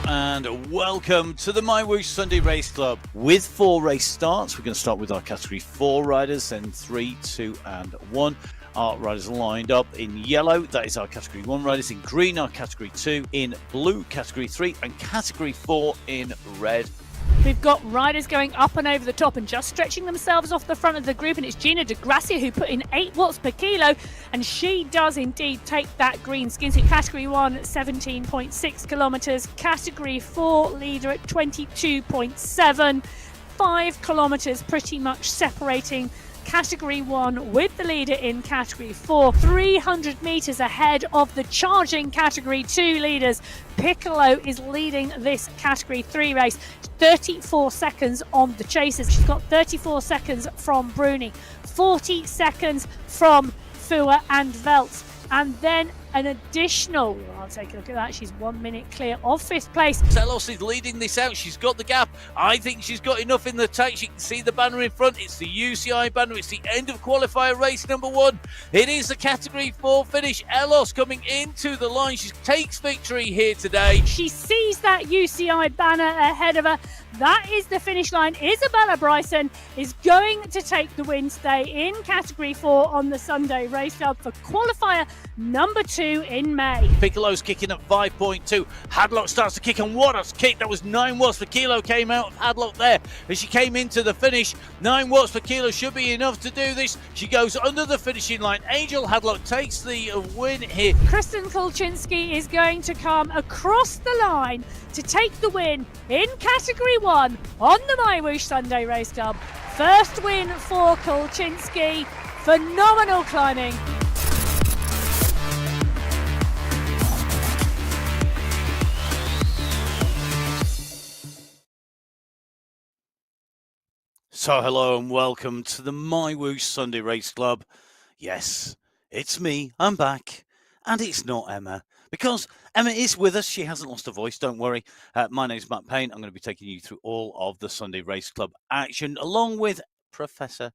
and welcome to the MyWhoosh Sunday Race Club. With 4 race starts, we're going to start with our Category 4 riders, then 3, 2 and 1. Our riders lined up in yellow, that is our Category 1 riders. In green, our Category 2. In blue, Category 3. And Category 4 in red. We've got riders going up and over the top and just stretching themselves off the front of the group, and it's Gina de Gracia who put in 8 watts per kilo, and she does indeed take that green skin suit. Category 1, 17.6 kilometres. Category 4 leader at 22.7. 5 kilometres pretty much separating Category 1 with the leader in Category 4, 300 metres ahead of the charging Category 2 leaders. Piccolo is leading this Category 3 race, 34 seconds on the chasers. She's got 34 seconds from Bruni, 40 seconds from Fua and Veltz, and then an additional, I'll take a look at that, she's 1 minute clear of 5th place. Telos is leading this out, she's got the gap. I think she's got enough in the tank. You can see the banner in front, it's the UCI banner, it's the end of qualifier race number 1. It is the Category 4 finish. Elos coming into the line, she takes victory here today. She sees that UCI banner ahead of her. That is the finish line. Isabella Bryson is going to take the win today in Category 4 on the Sunday Race Club for qualifier number 2 in May. Piccolo's kicking at 5.2. Hadlock starts to kick, and what a kick. That was 9 watts per kilo came out of Hadlock there as she came into the finish. 9 watts per kilo should be enough to do this. She goes under the finishing line. Angel Hadlock takes the win here. Kristen Kulczynski is going to come across the line to take the win in Category 1 on the MyWhoosh Sunday Race Club. First win for Kulczynski. Phenomenal climbing. So hello and welcome to the MyWhoosh Sunday Race Club. Yes, it's me, I'm back, and it's not Emma, because Emma is with us. She hasn't lost her voice, don't worry. My name's Matt Payne. I'm going to be taking you through all of the Sunday Race Club action, along with Professor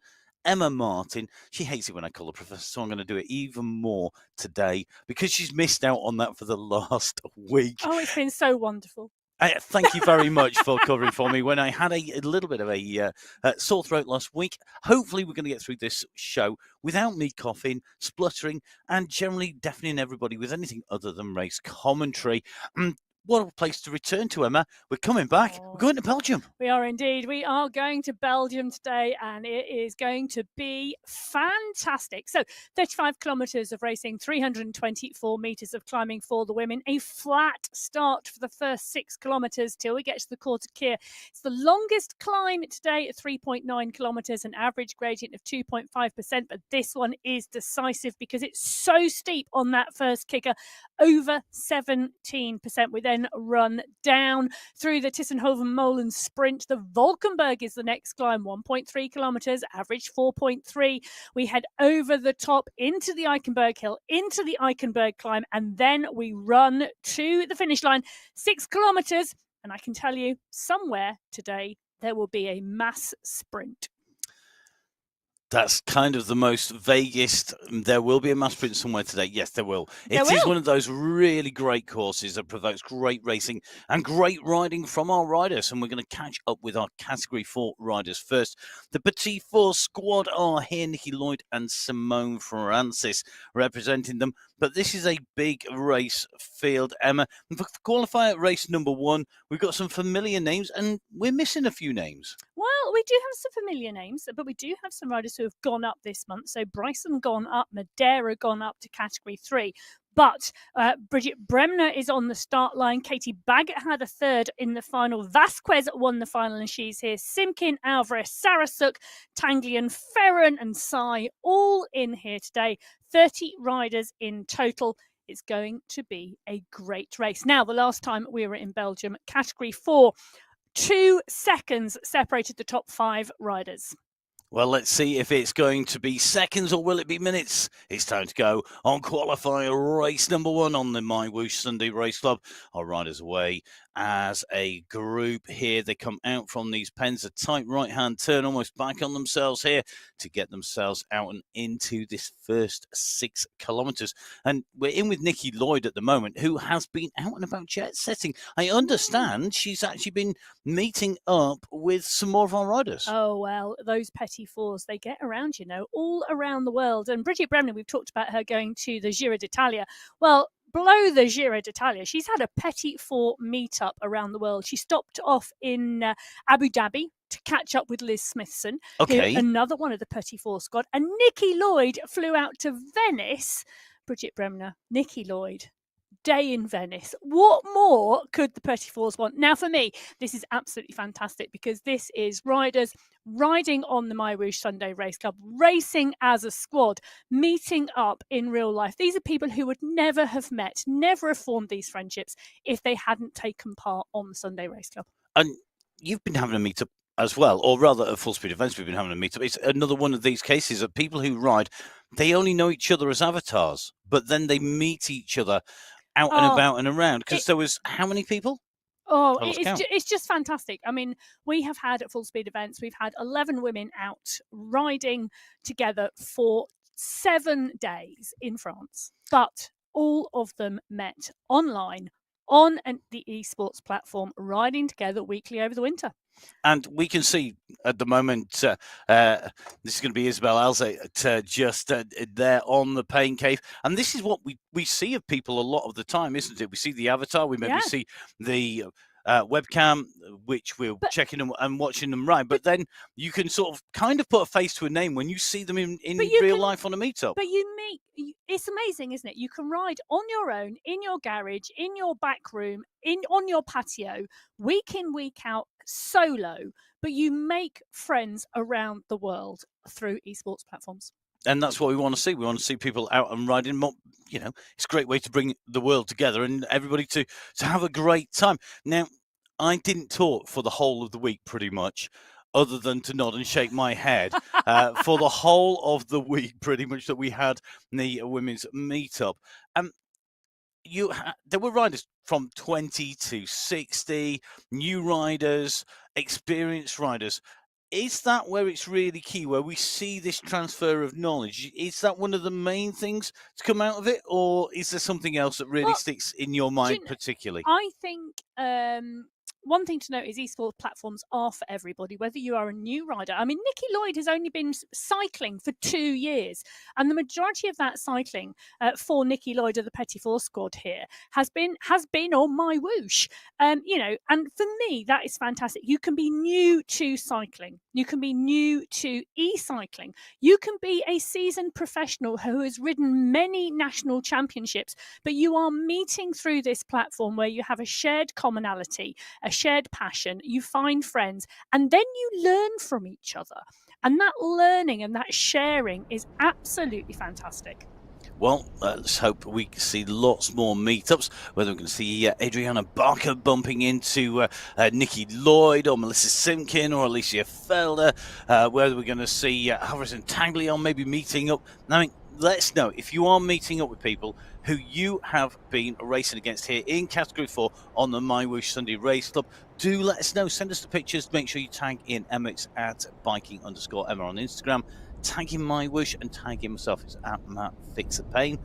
Emma Martin. She hates it when I call her Professor, so I'm going to do it even more today, because she's missed out on that for the last week. Oh, it's been so wonderful. Thank you very much for covering for me when I had a little bit of a sore throat last week. Hopefully we're going to get through this show without me coughing, spluttering, and generally deafening everybody with anything other than race commentary. What a place to return to, Emma. We're coming back. We're going to Belgium. We are indeed. We are going to Belgium today, and it is going to be fantastic. So 35 kilometres of racing, 324 metres of climbing for the women. A flat start for the first 6 kilometres till we get to the Corte Kier. It's the longest climb today at 3.9 kilometres, an average gradient of 2.5%. But this one is decisive because it's so steep on that first kicker, over 17%. We then run down through the Tissenhoven-Molen sprint. The Valkenburg is the next climb, 1.3 kilometres, average 4.3. We head over the top into the Eichenberg Hill, into the Eichenberg climb, and then we run to the finish line, 6 kilometres. And I can tell you, somewhere today, there will be a mass sprint. That's kind of the most vaguest. There will be a mass sprint somewhere today. Yes, there will. It is one of those really great courses that provokes great racing and great riding from our riders. And we're going to catch up with our Category 4 riders first. The Petit Four squad are here. Nikki Lloyd and Simone Francis representing them. But this is a big race field, Emma. And for qualifier race number 1, we've got some familiar names and we're missing a few names. Well, we do have some familiar names, but we do have some riders who have gone up this month. So Bryson gone up, Madeira gone up to Category 3. But Bridget Bremner is on the start line. Katie Baggett had a third in the final. Vasquez won the final, and she's here. Simkin, Alvarez, Sarasuk, Tanglian, Ferran, and Sai all in here today. 30 riders in total. It's going to be a great race. Now, the last time we were in Belgium, Category 4, 2 seconds separated the top 5 riders. Well, let's see if it's going to be seconds or will it be minutes. It's time to go on qualifier race number 1 on the MyWhoosh Sunday Race Club. Our riders away as a group here. They come out from these pens, a tight right-hand turn, almost back on themselves here to get themselves out and into this first 6 kilometres. And we're in with Nikki Lloyd at the moment, who has been out and about jet setting. I understand she's actually been meeting up with some more of our riders. Oh, well, those petit fours, they get around, all around the world. And Bridget Bremner, we've talked about her going to the Giro d'Italia. Well, below the Giro d'Italia, she's had a petit four meetup around the world. She stopped off in Abu Dhabi to catch up with Liz Smithson, another one of the petit four squad. And Nikki Lloyd flew out to Venice. Bridget Bremner, Nikki Lloyd, day in Venice. What more could the petit fours want? Now, for me, this is absolutely fantastic because this is riders riding on the MyWhoosh Sunday Race Club, racing as a squad, meeting up in real life. These are people who would never have met, never have formed these friendships if they hadn't taken part on the Sunday Race Club. And you've been having a meetup as well, or rather at Full Speed Events, we've been having a meetup. It's another one of these cases of people who ride, they only know each other as avatars, but then they meet each other out and about and around. Because there was how many people? Oh, it's just fantastic. I mean, we have had at Full Speed Events, we've had 11 women out riding together for 7 days in France, but all of them met online on the esports platform, riding together weekly over the winter. And we can see at the moment, this is going to be Isabel Alze just there on the pain cave. And this is what we see of people a lot of the time, isn't it? We see the avatar, we maybe see the webcam, which we're checking them and watching them ride. But then you can sort of kind of put a face to a name when you see them in real life on a meetup. But it's amazing, isn't it? You can ride on your own, in your garage, in your back room, on your patio, week in, week out, solo, but you make friends around the world through esports platforms. And that's what we want to see. We want to see people out and riding more. It's a great way to bring the world together and everybody to have a great time. Now, I didn't talk for the whole of the week pretty much, other than to nod and shake my head for the whole of the week pretty much that we had the women's meetup. There were riders from 20 to 60, new riders, experienced riders. Is that where it's really key, where we see this transfer of knowledge? Is that one of the main things to come out of it, or is there something else that really sticks in your mind particularly? I think one thing to note is esports platforms are for everybody, whether you are a new rider. I mean, Nikki Lloyd has only been cycling for 2 years, and the majority of that cycling for Nikki Lloyd of the Petit Four squad here has been on MyWhoosh. And for me, that is fantastic. You can be new to cycling. You can be new to e-cycling. You can be a seasoned professional who has ridden many national championships, but you are meeting through this platform where you have a shared commonality, a shared passion, you find friends, and then you learn from each other. And that learning and that sharing is absolutely fantastic. Well, let's hope we can see lots more meetups, whether we can see Adriana Barker bumping into Nikki Lloyd or Melissa Simkin or Alicia Felder, whether we're going to see Harrison Taglion maybe meeting up. I mean, let's know if you are meeting up with people who you have been racing against here in Category 4 on the MyWhoosh Sunday Race Club. Do let us know. Send us the pictures. Make sure you tag in Emmett at biking_Emma on Instagram. Tag in MyWhoosh and tag in myself. It's at Matt Fixer Pain.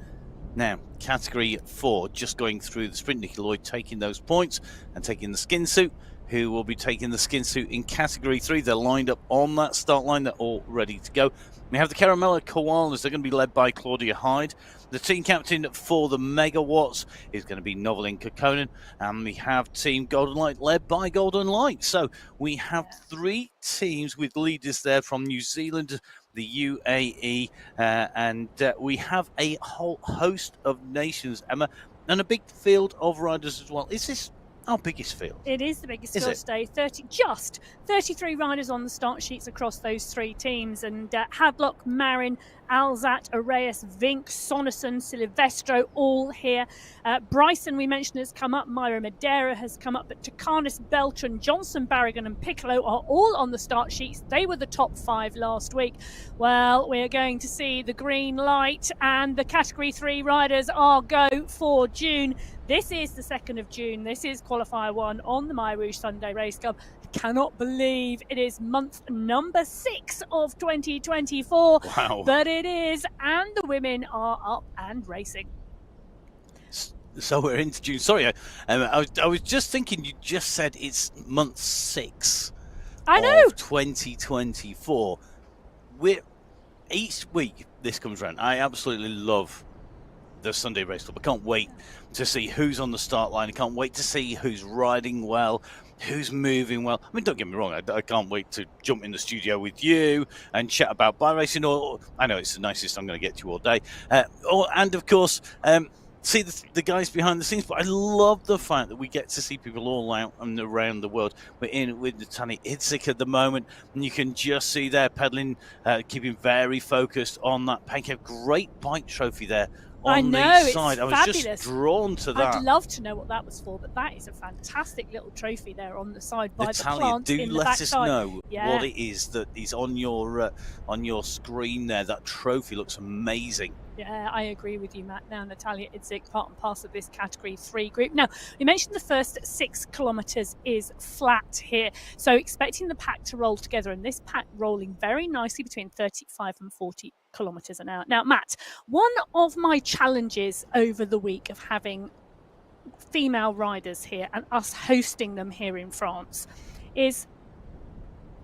Now, Category 4, just going through the sprint. Nikki Lloyd taking those points and taking the skin suit. Who will be taking the skin suit in Category 3? They're lined up on that start line. They're all ready to go. We have the Caramella Koalas. They're going to be led by Claudia Hyde. The team captain for the Megawatts is going to be Novelin Kokkonen. And we have Team Golden Light led by Golden Light. So we have 3 teams with leaders there from New Zealand, the UAE, and we have a whole host of nations, Emma, and a big field of riders as well. Is this our biggest field? It is the biggest field today. 33 riders on the start sheets across those 3 teams, and Hadlock, Marin Alzat, Arrayas, Vink, Sonnerson, Silvestro, all here. Bryson, we mentioned, has come up. Myra Madeira has come up. But Takanis, Beltran, Johnson, Barragan and Piccolo are all on the start sheets. They were the top 5 last week. Well, we're going to see the green light, and the Category 3 riders are go for June. This is the 2nd of June. This is Qualifier 1 on the MyWhoosh Sunday Race Club. I cannot believe it is month number 6 of 2024. Wow. But it is, and the women are up and racing. So we're into June. Sorry, I was just thinking, you just said it's month 6 of 2024. Each week this comes around, I absolutely love the Sunday Race Club. I can't wait to see who's on the start line. I can't wait to see who's riding well, who's moving well. I mean, don't get me wrong, I can't wait to jump in the studio with you and chat about bike racing. Or I know it's the nicest I'm going to get to all day. And of course, see the guys behind the scenes. But I love the fact that we get to see people all out and around the world. We're in with Natalia Itzik at the moment, and you can just see there pedaling, keeping very focused on that pancake. Great bike trophy there on the side. I was fabulous. Just drawn to that. I'd love to know what that was for, but that is a fantastic little trophy there on the side by Natalia, the plant in the backside. do let us know what it is that is on your screen there. That trophy looks amazing. Yeah, I agree with you, Matt. Now, Natalia Itzik, part and parcel of this Category 3 group. Now, you mentioned the first 6 kilometres is flat here. So expecting the pack to roll together, and this pack rolling very nicely between 35 and 40 kilometres an hour. Now, Matt, one of my challenges over the week of having female riders here and us hosting them here in France is,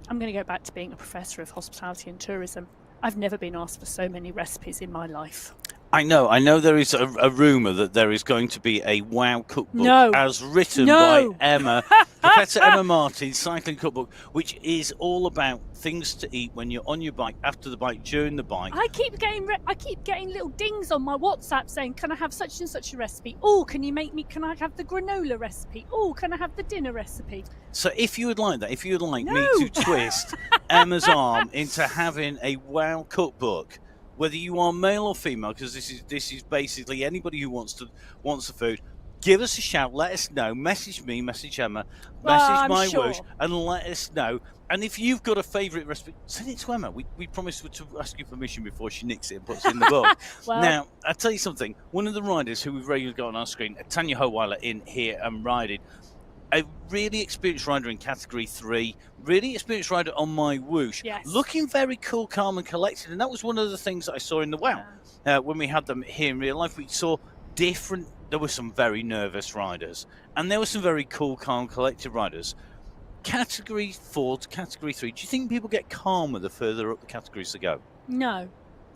I'm going to go back to being a professor of hospitality and tourism. I've never been asked for so many recipes in my life. I know there is a rumour that there is going to be a WOW cookbook as written by Emma, Professor Emma Martin, Cycling Cookbook, which is all about things to eat when you're on your bike, after the bike, during the bike. I keep getting little dings on my WhatsApp saying, can I have such and such a recipe? Oh, can I have the granola recipe? Oh, can I have the dinner recipe? So if you would like that, if you would like me to twist Emma's arm into having a WOW cookbook, whether you are male or female, because this is basically anybody who wants the food, give us a shout, let us know, message me, message Emma, message MyWhoosh, and let us know. And if you've got a favourite recipe, send it to Emma. We promised to ask you permission before she nicks it and puts it in the book. Now, I'll tell you something. One of the riders who we've regularly got on our screen, Tanya Howeiler, in here and riding, a really experienced rider in Category 3, really experienced rider on MyWhoosh, looking very cool, calm and collected. And that was one of the things that I saw in the WOW. When we had them here in real life, we saw there were some very nervous riders, and there were some very cool, calm, collected riders. Category 4 to Category 3, do you think people get calmer the further up the categories they go? No.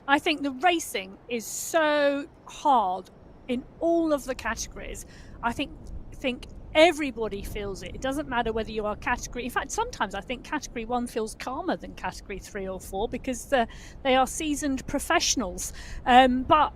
I think the racing is so hard in all of the categories. I think everybody feels it. It doesn't matter whether you are category. In fact, sometimes I think Category 1 feels calmer than Category 3 or 4 because they are seasoned professionals. But,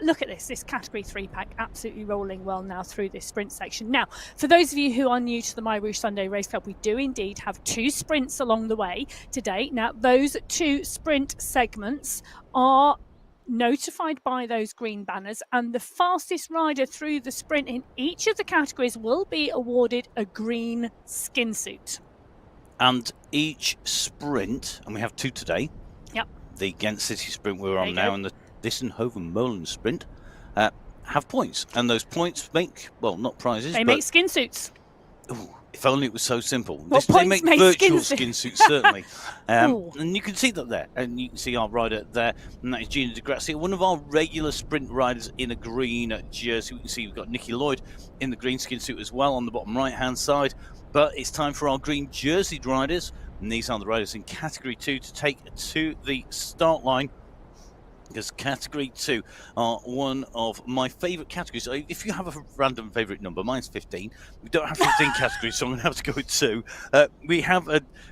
look at this Category 3 pack absolutely rolling well now through this sprint section. Now, for those of you who are new to the MyWhoosh Sunday Race Club, we do indeed have 2 sprints along the way today. Now, those 2 sprint segments are notified by those green banners, and the fastest rider through the sprint in each of the categories will be awarded a green skin suit. And each sprint, and we have 2 today, the Ghent City sprint we're on now and the Dissenhoven-Molen sprint, have points, and those points make, well, not prizes, they make skin suits. Ooh, if only it was so simple. They make virtual skin suits, certainly. And you can see that there. And you can see our rider there. And that is Gina de Grazia, one of our regular sprint riders in a green jersey. We can see we've got Nikki Lloyd in the green skin suit as well on the bottom right-hand side. But it's time for our green jerseyed riders. And these are the riders in Category 2 to take to the start line. Because Category 2 are one of my favourite categories. So if you have a random favourite number, mine's 15. We don't have 15 categories, so I'm going to have to go with 2. We have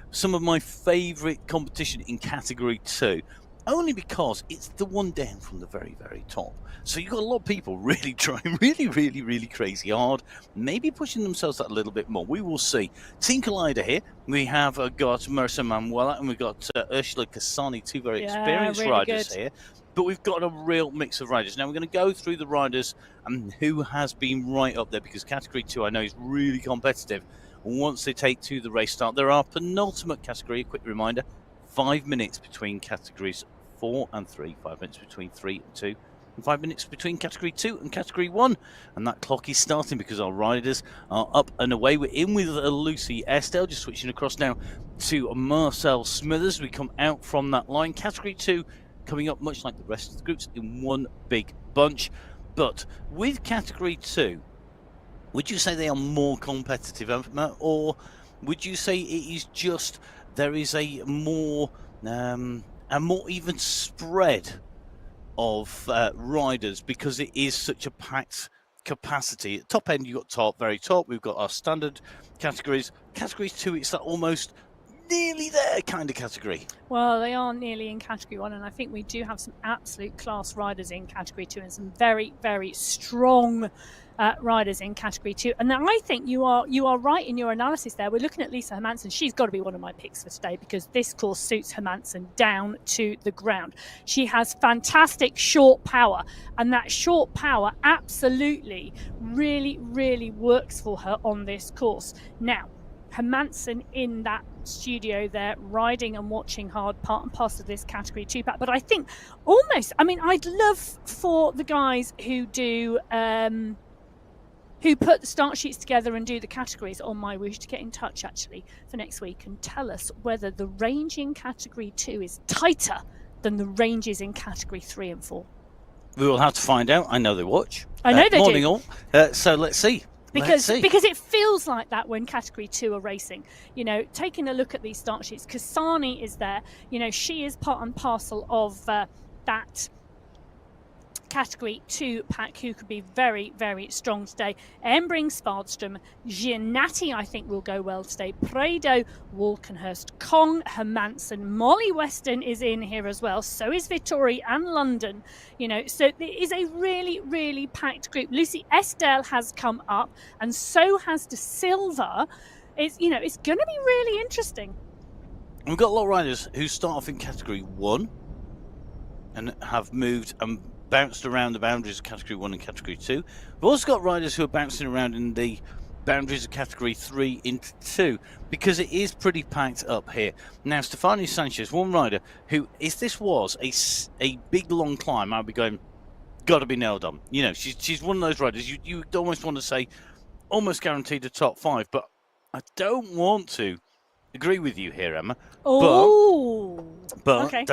some of my favourite competition in Category 2. only because it's the one down from the very, very top. So you've got a lot of people really trying really crazy hard, maybe pushing themselves that a little bit more. We will see. Team Collider here. We have got Marissa Manuela and we've got Ursula Cassani, two very experienced really riders good here. But we've got a real mix of riders. Now we're going to go through the riders and who has been right up there, because Category 2 I know is really competitive. Once they take to the race start, there are penultimate category. A quick reminder, 5 minutes between categories 4 and 3, 5 minutes between 3 and 2, and 5 minutes between category 2 and category 1. And that clock is starting because our riders are up and away. We're in with Lucy Estelle, just switching across now to Marcel Smithers. We come out from that line. Category 2 coming up much like the rest of the groups in one big bunch. But with category 2, would you say they are more competitive, Emma, or would you say it is just there is a more even spread of riders because it is such a packed capacity? At top end, you've got very top. We've got our standard categories. Categories 2, it's that almost nearly there kind of category. Well, they are nearly in category 1, and I think we do have some absolute class riders in category 2 and some very, very strong riders in category 2. And I think you are right in your analysis there. We're looking at Lisa Hermansen. She's got to be one of my picks for today because this course suits Hermansen down to the ground. She has fantastic short power, and that short power absolutely really works for her on this course. Now, Hermansen in that studio there, riding and watching hard, part and parcel of this category 2 pack. But I think I'd love for the guys who do who put the start sheets together and do the categories on MyWhoosh to get in touch actually for next week and tell us whether the range in category 2 is tighter than the ranges in category 3 and 4. We will have to find out. I know they watch. I know they morning do. All. So let's see. Because it feels like that when category 2 are racing. Taking a look at these start sheets, Cassani is there. She is part and parcel of that category 2 pack who could be very strong today. Embring Spardstrom, Giannatti I think will go well today. Prado, Walkenhurst, Kong, Hermansen, Molly Weston is in here as well. So is Vittori and London. So it is a really packed group. Lucy Estelle has come up, and so has De Silva. It's going to be really interesting. We've got a lot of riders who start off in category 1 and have moved and bounced around the boundaries of category 1 and category 2. We've also got riders who are bouncing around in the boundaries of category 3 into 2 because it is pretty packed up here. Now, Stefania Sanchez, one rider who, if this was a big long climb, I'd be going, got to be nailed on. She's one of those riders you almost want to say almost guaranteed a top 5, but I don't want to agree with you here, Emma. Oh, but okay.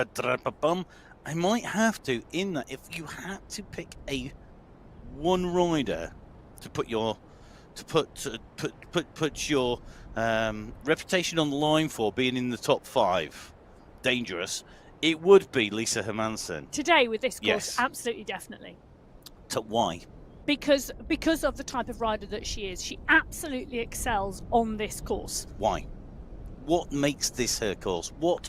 I might have to, in that if you had to pick one rider to put your reputation on the line for being in the top 5, dangerous, it would be Lisa Hermansen. Today with this course, yes. Absolutely, definitely. Why? Because of the type of rider that she is. She absolutely excels on this course. Why? What makes this her course? What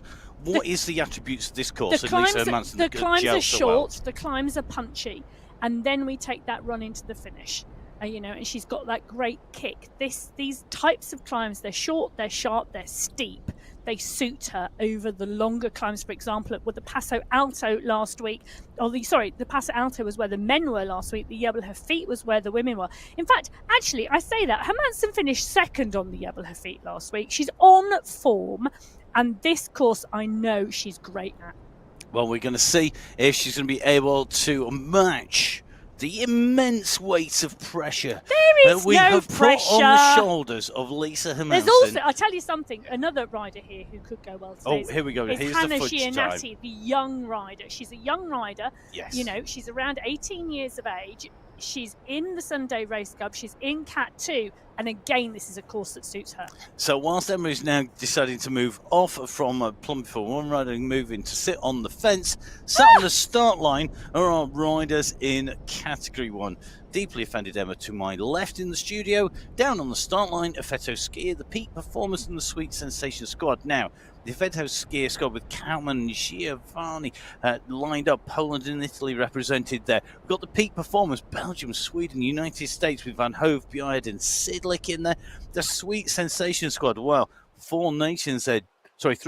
is the attributes of this course? The climbs are short, the climbs are punchy, and then we take that run into the finish. And she's got that great kick. These types of climbs, they're short, they're sharp, they're steep. They suit her over the longer climbs. For example, with the Passo Alto last week, the Passo Alto was where the men were last week. The Jebel Hafit was where the women were. In fact, actually, I say that Hermansen finished second on the Jebel Hafit last week. She's on form, and this course I know she's great at. Well, we're going to see if she's going to be able to match the immense weight of pressure that we have pressure. put on the shoulders of Lisa Hermansen. There's also, I'll tell you something, another rider here who could go well today. Oh, here we go. Here's Hannah the fudge Giannatti, time. the young rider. She's a young rider. Yes. She's around 18 years of age. She's in the Sunday Race Club. She's in Cat 2. And again, this is a course that suits her. So whilst Emma is now deciding to move off from Plum before one rider and moving to sit on the fence, sat on the start line are our riders in category 1. Deeply Offended Emma to my left in the studio. Down on the start line, Effetto Skier, the peak performance and the Sweet Sensation squad. Now, the Effetto Skier squad with Kwaremont and Giovanni lined up, Poland and Italy represented there. We've got the peak performance, Belgium, Sweden, United States with Van Hove, Bjerre and Sidlik in there. The Sweet Sensation squad, well, three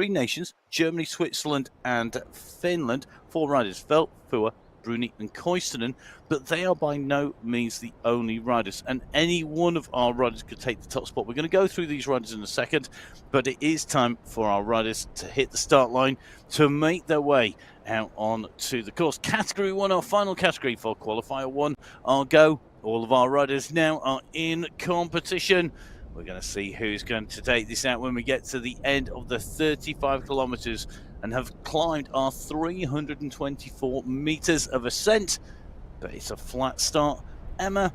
nations, Germany, Switzerland and Finland. 4 riders, Velt, Fua, Bruni and Koistonen, but they are by no means the only riders, and any one of our riders could take the top spot. We're going to go through these riders in a second, but it is time for our riders to hit the start line to make their way out on to the course. Category 1, our final category for Qualifier 1, our go. All of our riders now are in competition. We're going to see who's going to take this out when we get to the end of the 35 kilometers and have climbed our 324 meters of ascent. But it's a flat start. Emma,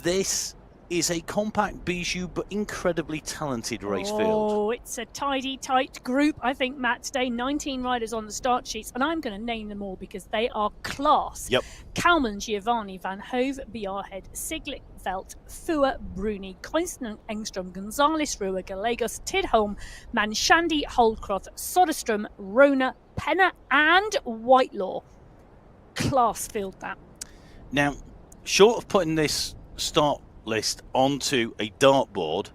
this is a compact bijou but incredibly talented race field. Oh, it's a tidy, tight group, I think, Matt, today. 19 riders on the start sheets, and I'm going to name them all because they are class. Yep. Kwaremont, Giovanni, Van Hove, Bjerre, Sidlik, Velt, Fua, Bruni, Koistonen, Engstrom, Gonzalez, Rua, Gallegos, Tidholm, Manshandi, Holdcroft, Soderstrom, Rona, Penna, and Whitelaw. Class field, that. Now, short of putting this start list onto a dartboard,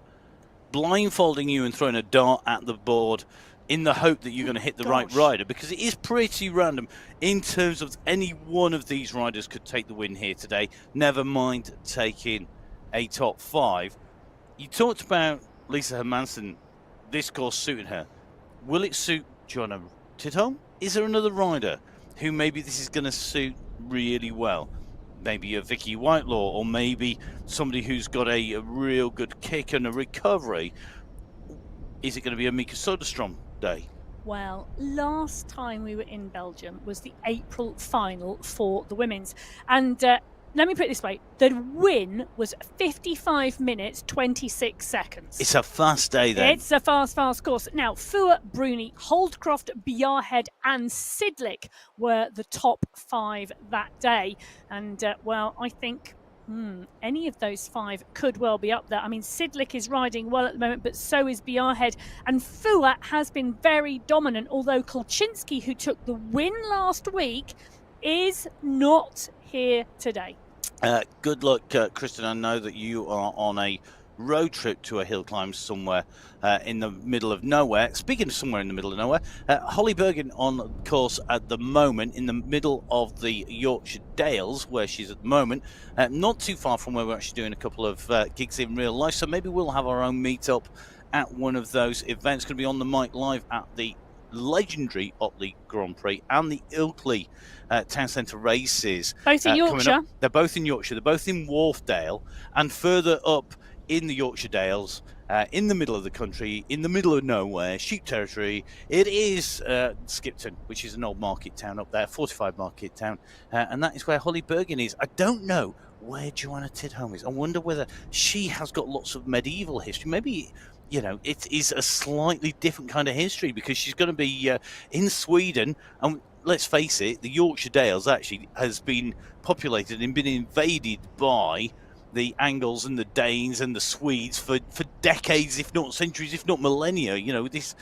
blindfolding you and throwing a dart at the board in the hope that you're going to hit the right rider, because it is pretty random in terms of any one of these riders could take the win here today, never mind taking a top 5. You talked about Lisa Hermansen, this course suiting her. Will it suit Joanna Tidholm? Is there another rider who maybe this is going to suit really well? Maybe a Vicky Whitelaw, or maybe somebody who's got a real good kick and a recovery. Is it going to be a Mika Soderstrom day? Well, last time we were in Belgium was the April final for the women's. And let me put it this way. The win was 55 minutes, 26 seconds. It's a fast day then. It's a fast course. Now, Fua, Bruni, Holdcroft, Bjerre and Sidlik were the top 5 that day. And, well, I think any of those 5 could well be up there. I mean, Sidlik is riding well at the moment, but so is Bjerre. And Fua has been very dominant, although Kolczynski, who took the win last week, is not here today. Good luck, Kristen. I know that you are on a road trip to a hill climb somewhere in the middle of nowhere. Speaking of somewhere in the middle of nowhere, Holly Bergen on course at the moment in the middle of the Yorkshire Dales, where she's at the moment, not too far from where we're actually doing a couple of gigs in real life. So maybe we'll have our own meet-up at one of those events. Going to be on the mic live at the legendary Otley Grand Prix and the Ilkley Town Centre races. Both in Yorkshire. They're both in Yorkshire. They're both in Wharfdale, and further up in the Yorkshire Dales, in the middle of the country, in the middle of nowhere, sheep territory. It is Skipton, which is an old market town up there, 45 market town, and that is where Holly Bergen is. I don't know where Joanna Tidholm is. I wonder whether she has got lots of medieval history. Maybe, you know, it is a slightly different kind of history because she's going to be in Sweden. And let's face it, the Yorkshire Dales actually has been populated and been invaded by the Angles and the Danes and the Swedes for decades, if not centuries, if not millennia. You know, this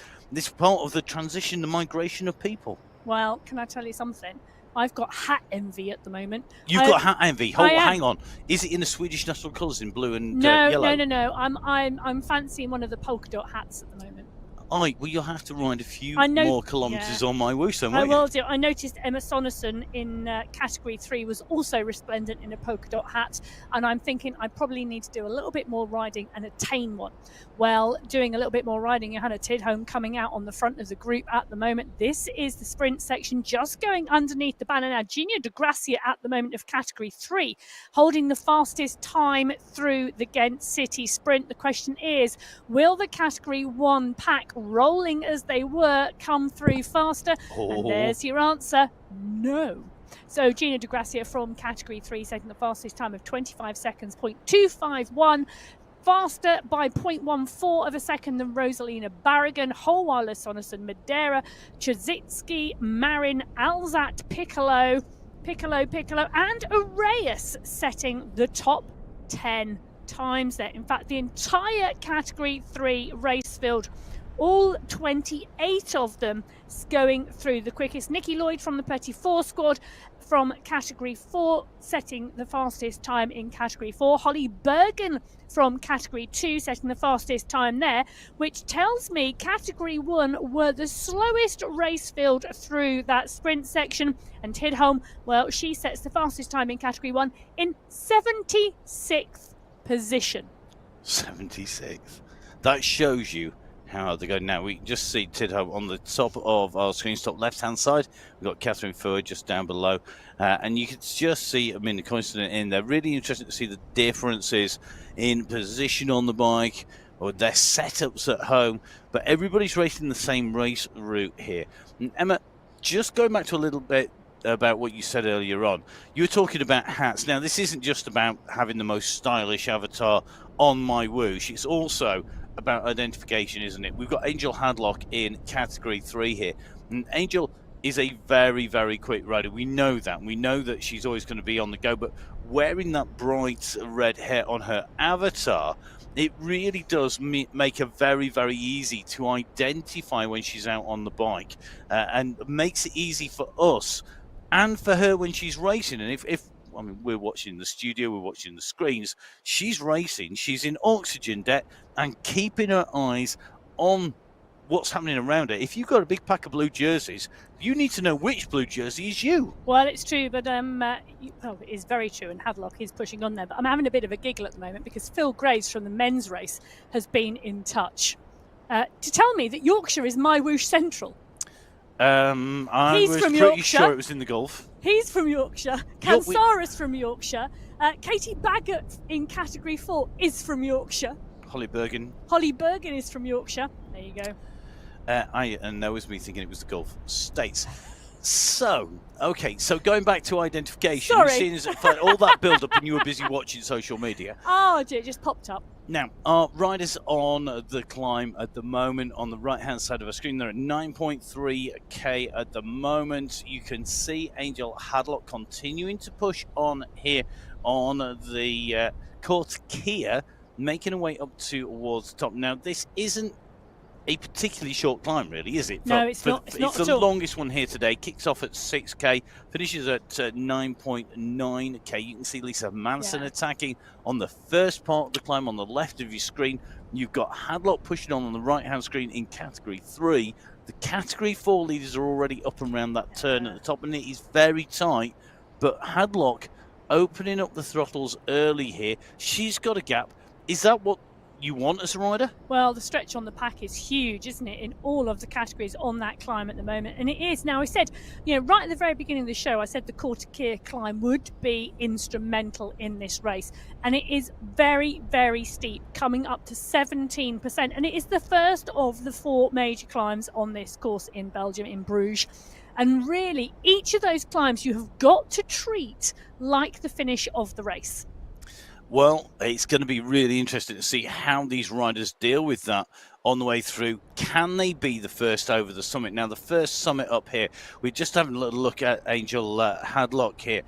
part of the transition, the migration of people. Well, can I tell you something? I've got hat envy at the moment. You've got hat envy. Hang on. Is it in the Swedish national colours in blue and yellow? No. I'm fancying one of the polka dot hats at the moment. Well, you'll have to ride a few more kilometres on MyWhoosh then, won't I will do. I noticed Emma Sonesson in Category 3 was also resplendent in a polka dot hat, and I'm thinking I probably need to do a little bit more riding and attain one. Well, doing a little bit more riding, Johanna Tidholm coming out on the front of the group at the moment. This is the sprint section just going underneath the banner now. Gina De Gracia at the moment of Category 3, holding the fastest time through the Ghent City Sprint. The question is, will the Category 1 pack, rolling as they were, come through faster? And there's your answer, no. So Gina De Gracia from Category 3 setting the fastest time of 25 seconds, 0.251. Faster by 0.14 of a second than Rosalina Barragan, Holweiler, Sonesson, Madeira, Chazitsky, Marin, Alzat, Piccolo. Piccolo, and Arrayus setting the top 10 times there. In fact, the entire Category 3 race field, all 28 of them going through the quickest. Nikki Lloyd from the Petit 4 squad from Category 4 setting the fastest time in Category 4. Holly Bergen from Category 2 setting the fastest time there, which tells me Category 1 were the slowest race field through that sprint section. And Tidholm, well, she sets the fastest time in Category 1 in 76th position. 76th. That shows you how they go. Now we can just see Tidholm on the top of our screen, top left-hand side. We've got Catherine Ford just down below, and you can just see, I mean, the coincident in there. Really interesting to see the differences in position on the bike or their setups at home, but everybody's racing the same race route here. And Emma, just going back to a little bit about what you said earlier on, you were talking about hats. Now, this isn't just about having the most stylish avatar on MyWhoosh. It's also about identification, isn't it? We've got Angel Hadlock in Category 3 here. And Angel is a very, very quick rider. We know that. We know that she's always going to be on the go, but wearing that bright red hair on her avatar, it really does make her very, very easy to identify when she's out on the bike, and makes it easy for us and for her when she's racing. And if I mean, we're watching the studio, we're watching the screens, she's racing, she's in oxygen debt and keeping her eyes on what's happening around her. If you've got a big pack of blue jerseys, you need to know which blue jersey is you. Well, it's true, but it is very true, and Hadlock is pushing on there. But I'm having a bit of a giggle at the moment because Phil Graves from the men's race has been in touch to tell me that Yorkshire is MyWhoosh Central. I was pretty sure it was in the Gulf. He's from Yorkshire. Kansara's from Yorkshire. Katie Baggett in Category 4 is from Yorkshire. Holly Bergen is from Yorkshire. There you go. And that was me thinking it was the Gulf States. So, okay, so going back to identification, Sorry. You've seen all that build-up and you were busy watching social media. Oh, dear, it just popped up. Now, our riders on the climb at the moment on the right-hand side of our screen, they're at 9.3k at the moment. You can see Angel Hadlock continuing to push on here on the Kwaremont, making her way up towards the top. Now, this isn't a particularly short climb, really, is it? No, it's not. It's the longest one here today. Kicks off at 6k, finishes at 9.9k. You can see Lisa Manson attacking on the first part of the climb on the left of your screen. You've got Hadlock pushing on the right-hand screen in Category 3. The Category 4 leaders are already up and around that turn at the top, and it is very tight. But Hadlock opening up the throttles early here. She's got a gap. Is that what you want as a rider? Well, the stretch on the pack is huge, isn't it, in all of the categories on that climb at the moment, and it is. Now, I said, right at the very beginning of the show, I said the Kwaremont climb would be instrumental in this race, and it is very, very steep, coming up to 17%, and it is the first of the 4 major climbs on this course in Belgium, in Bruges. And really, each of those climbs you have got to treat like the finish of the race. Well, it's going to be really interesting to see how these riders deal with that on the way through. Can they be the first over the summit? Now, the first summit up here, we're just having a little look at Angel Hadlock here,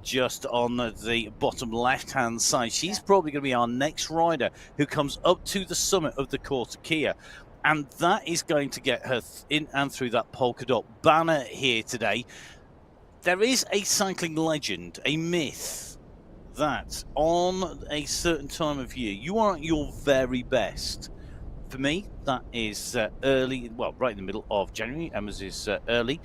just on the bottom left-hand side. She's probably going to be our next rider who comes up to the summit of the Kwaremont. And that is going to get her in and through that polka dot banner here today. There is a cycling legend, a myth, that on a certain time of year, you are at your very best. For me, that is early, well, right in the middle of January. Emma's is early.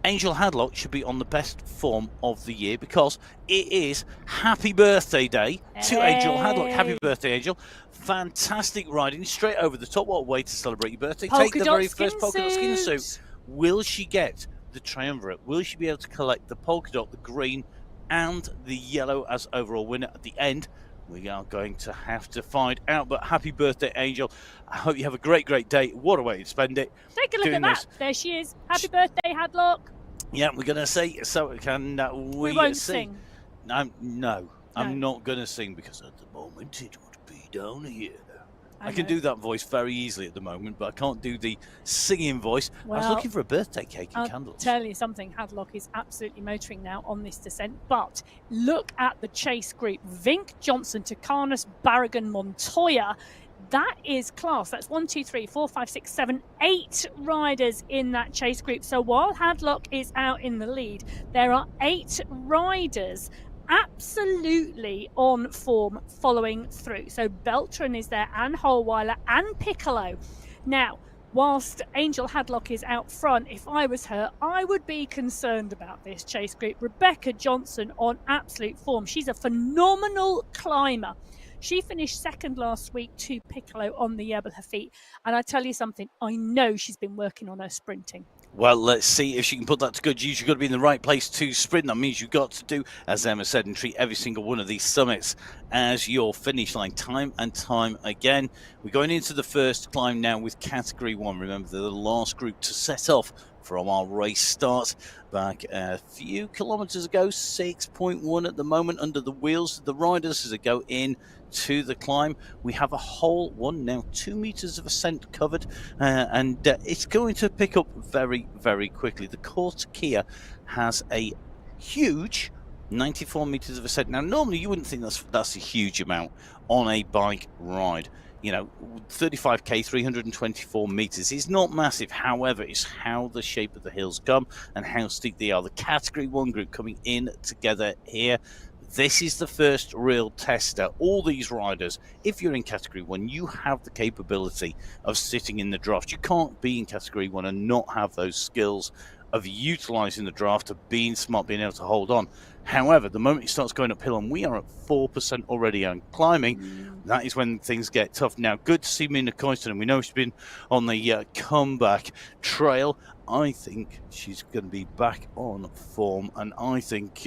Angel Hadlock should be on the best form of the year because it is Happy Birthday Day to Angel Hadlock. Happy birthday, Angel. Fantastic riding, straight over the top. What a way to celebrate your birthday. Take the very first polka dot skin suit. Will she get the triumvirate? Will she be able to collect the polka dot, the green, and the yellow as overall winner at the end? We are going to have to find out. But happy birthday, Angel. I hope you have a great, great day. What a way to spend it. Take a look at that. There she is. Happy birthday, Hadlock. Yeah, we're going to say, so can we won't sing. No, I'm not going to sing because at the moment it would be down here. I can do that voice very easily at the moment, but I can't do the singing voice. Well, I was looking for a birthday cake and candles. I'll tell you something, Hadlock is absolutely motoring now on this descent, but look at the chase group. Vink, Johnson, Takanas, Barragan, Montoya. That is class. That's 1, 2, 3, 4, 5, 6, 7, 8 riders in that chase group. So while Hadlock is out in the lead, there are 8 riders absolutely on form following through. So Beltran is there, and Holweiler, and Piccolo. Now, whilst Angel Hadlock is out front, if I was her, I would be concerned about this chase group. Rebecca Johnson on absolute form. She's a phenomenal climber. She finished second last week to Piccolo on the ebb of her feet. And I tell you something, I know she's been working on her sprinting. Well, let's see if she can put that to good use. You've got to be in the right place to sprint. That means you've got to do, as Emma said, and treat every single one of these summits as your finish line time and time again. We're going into the first climb now with Category 1. Remember, they're the last group to set off from our race start back a few kilometers ago. 6.1 at the moment under the wheels of the riders as they go in to the climb. We have a whole 2 meters of ascent covered, and it's going to pick up very, very quickly. The Kwaremont has a huge 94 meters of ascent. Now, normally you wouldn't think that's a huge amount on a bike ride. You know, 35k, 324 meters is not massive. However, it's how the shape of the hills come and how steep they are. The Category 1 group coming in together here. This is the first real tester. All these riders, if you're in Category 1, you have the capability of sitting in the draft. You can't be in Category 1 and not have those skills of utilising the draft, of being smart, being able to hold on. However, the moment it starts going uphill, and we are at 4% already on climbing, that is when things get tough. Now, good to see Mina Coyston, and we know she's been on the comeback trail. I think she's going to be back on form, and I think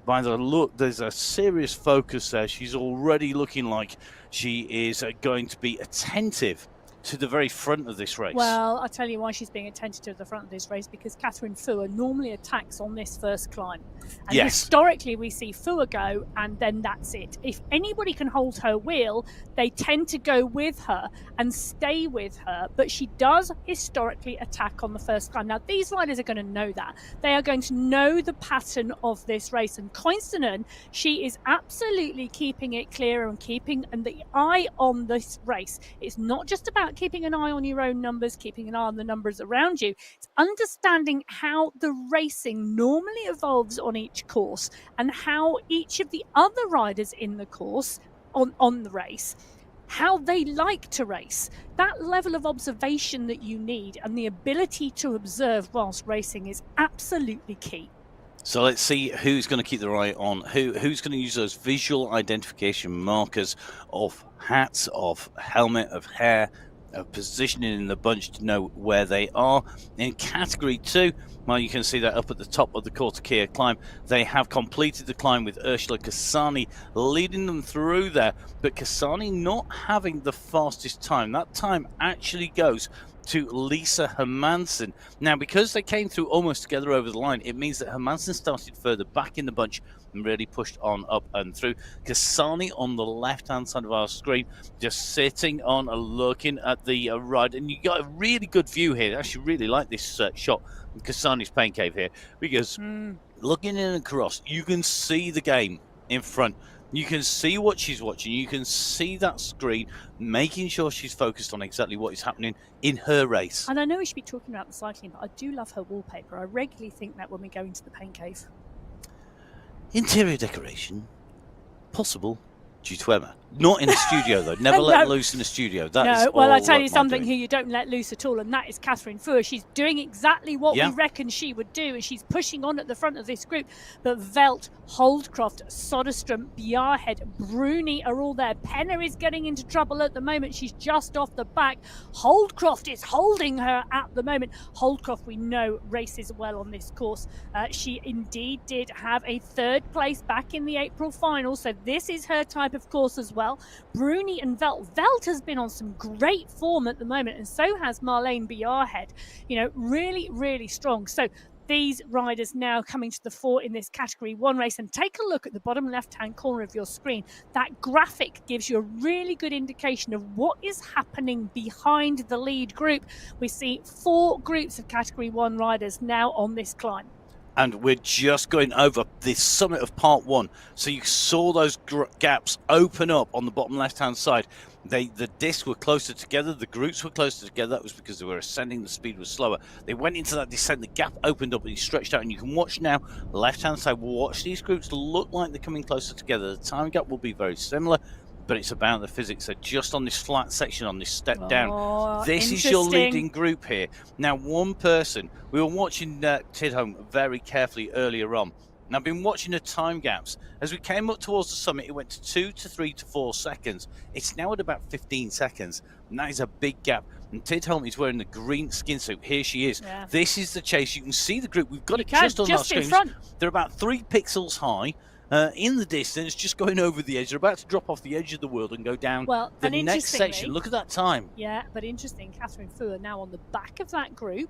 by the look, there's a serious focus there. She's already looking like she is going to be attentive to the very front of this race. Well, I'll tell you why she's being attentive to the front of this race, because Catherine Fua normally attacks on this first climb. And historically, we see Fua go, and then that's it. If anybody can hold her wheel, they tend to go with her and stay with her, but she does historically attack on the first climb. Now, these riders are going to know that. They are going to know the pattern of this race, and Coinstonen, she is absolutely keeping it clear and keeping the eye on this race. It's not just about keeping an eye on your own numbers, keeping an eye on the numbers around you. It's understanding how the racing normally evolves on each course and how each of the other riders in the course on the race, how they like to race. That level of observation that you need and the ability to observe whilst racing is absolutely key. So let's see who's going to keep their eye on who's going to use those visual identification markers of hats, of helmet, of hair, of positioning in the bunch to know where they are. In Category 2, well, you can see that up at the top of the Kwaremont climb. They have completed the climb with Ursula Kasani leading them through there, but Kasani not having the fastest time. That time actually goes to Lisa Hermansen. Now, because they came through almost together over the line, it means that Hermansen started further back in the bunch and really pushed on up and through. Kasani on the left-hand side of our screen, just sitting on looking at the ride. And you got a really good view here. I actually really like this shot of Kasani's pain cave here, because looking in across, you can see the game in front. You can see what she's watching. You can see that screen, making sure she's focused on exactly what is happening in her race. And I know we should be talking about the cycling, but I do love her wallpaper. I regularly think that when we go into the pain cave. Interior decoration, possible due to Emma. Not in a studio, though. Never let loose in a studio. Well, I tell you something who you don't let loose at all, and that is Catherine Fua. She's doing exactly what we reckon she would do, and she's pushing on at the front of this group. But Velt, Holdcroft, Soderstrom, Bjarhead, Bruni are all there. Penner is getting into trouble at the moment. She's just off the back. Holdcroft is holding her at the moment. Holdcroft, we know, races well on this course. She indeed did have a third place back in the April final, so this is her type of course as well. Bruni and Velt. Velt has been on some great form at the moment, and so has Marlene Bjarhead. You know, really, really strong. So these riders now coming to the fore in this Category 1 race. And take a look at the bottom left-hand corner of your screen. That graphic gives you a really good indication of what is happening behind the lead group. We see 4 groups of Category 1 riders now on this climb. And we're just going over the summit of part 1. So you saw those gaps open up on the bottom left-hand side. The discs were closer together, the groups were closer together. That was because they were ascending, the speed was slower. They went into that descent, the gap opened up and you stretched out, and you can watch now, left-hand side, watch these groups look like they're coming closer together. The time gap will be very similar, but it's about the physics. So just on this flat section, on this step down, this is your leading group here. Now, one person, we were watching Tidholm very carefully earlier on, and I've been watching the time gaps. As we came up towards the summit, it went to 2 to 3 to 4 seconds. It's now at about 15 seconds, and that is a big gap. And Tidholm is wearing the green skin suit. Here she is. Yeah. This is the chase. You can see the group. We've got it just on our screens. They're about 3 pixels high. In the distance, just going over the edge. They're about to drop off the edge of the world and go down the next section. Look at that time. Yeah, but interesting. Catherine Fu now on the back of that group,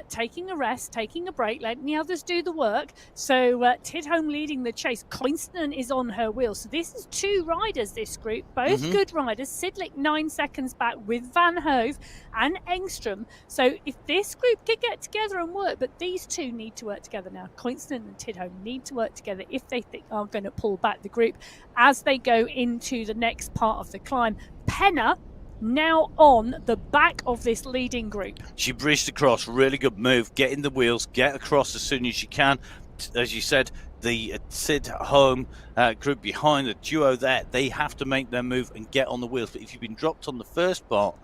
taking a rest, taking a break, letting the others do the work. So Tidholm leading the chase. Coinston is on her wheel. So this is 2 riders, this group, both good riders. Sidlick 9 seconds back with Van Hove and Engstrom. So if this group could get together and work, but these 2 need to work together now. Coinston and Tidholm need to work together if they are going to pull back the group as they go into the next part of the climb. Penna now on the back of this leading group. She bridged across, really good move, get in the wheels, get across as soon as you can. As you said, the Tidholm group behind the duo there, they have to make their move and get on the wheels. But if you've been dropped on the first part,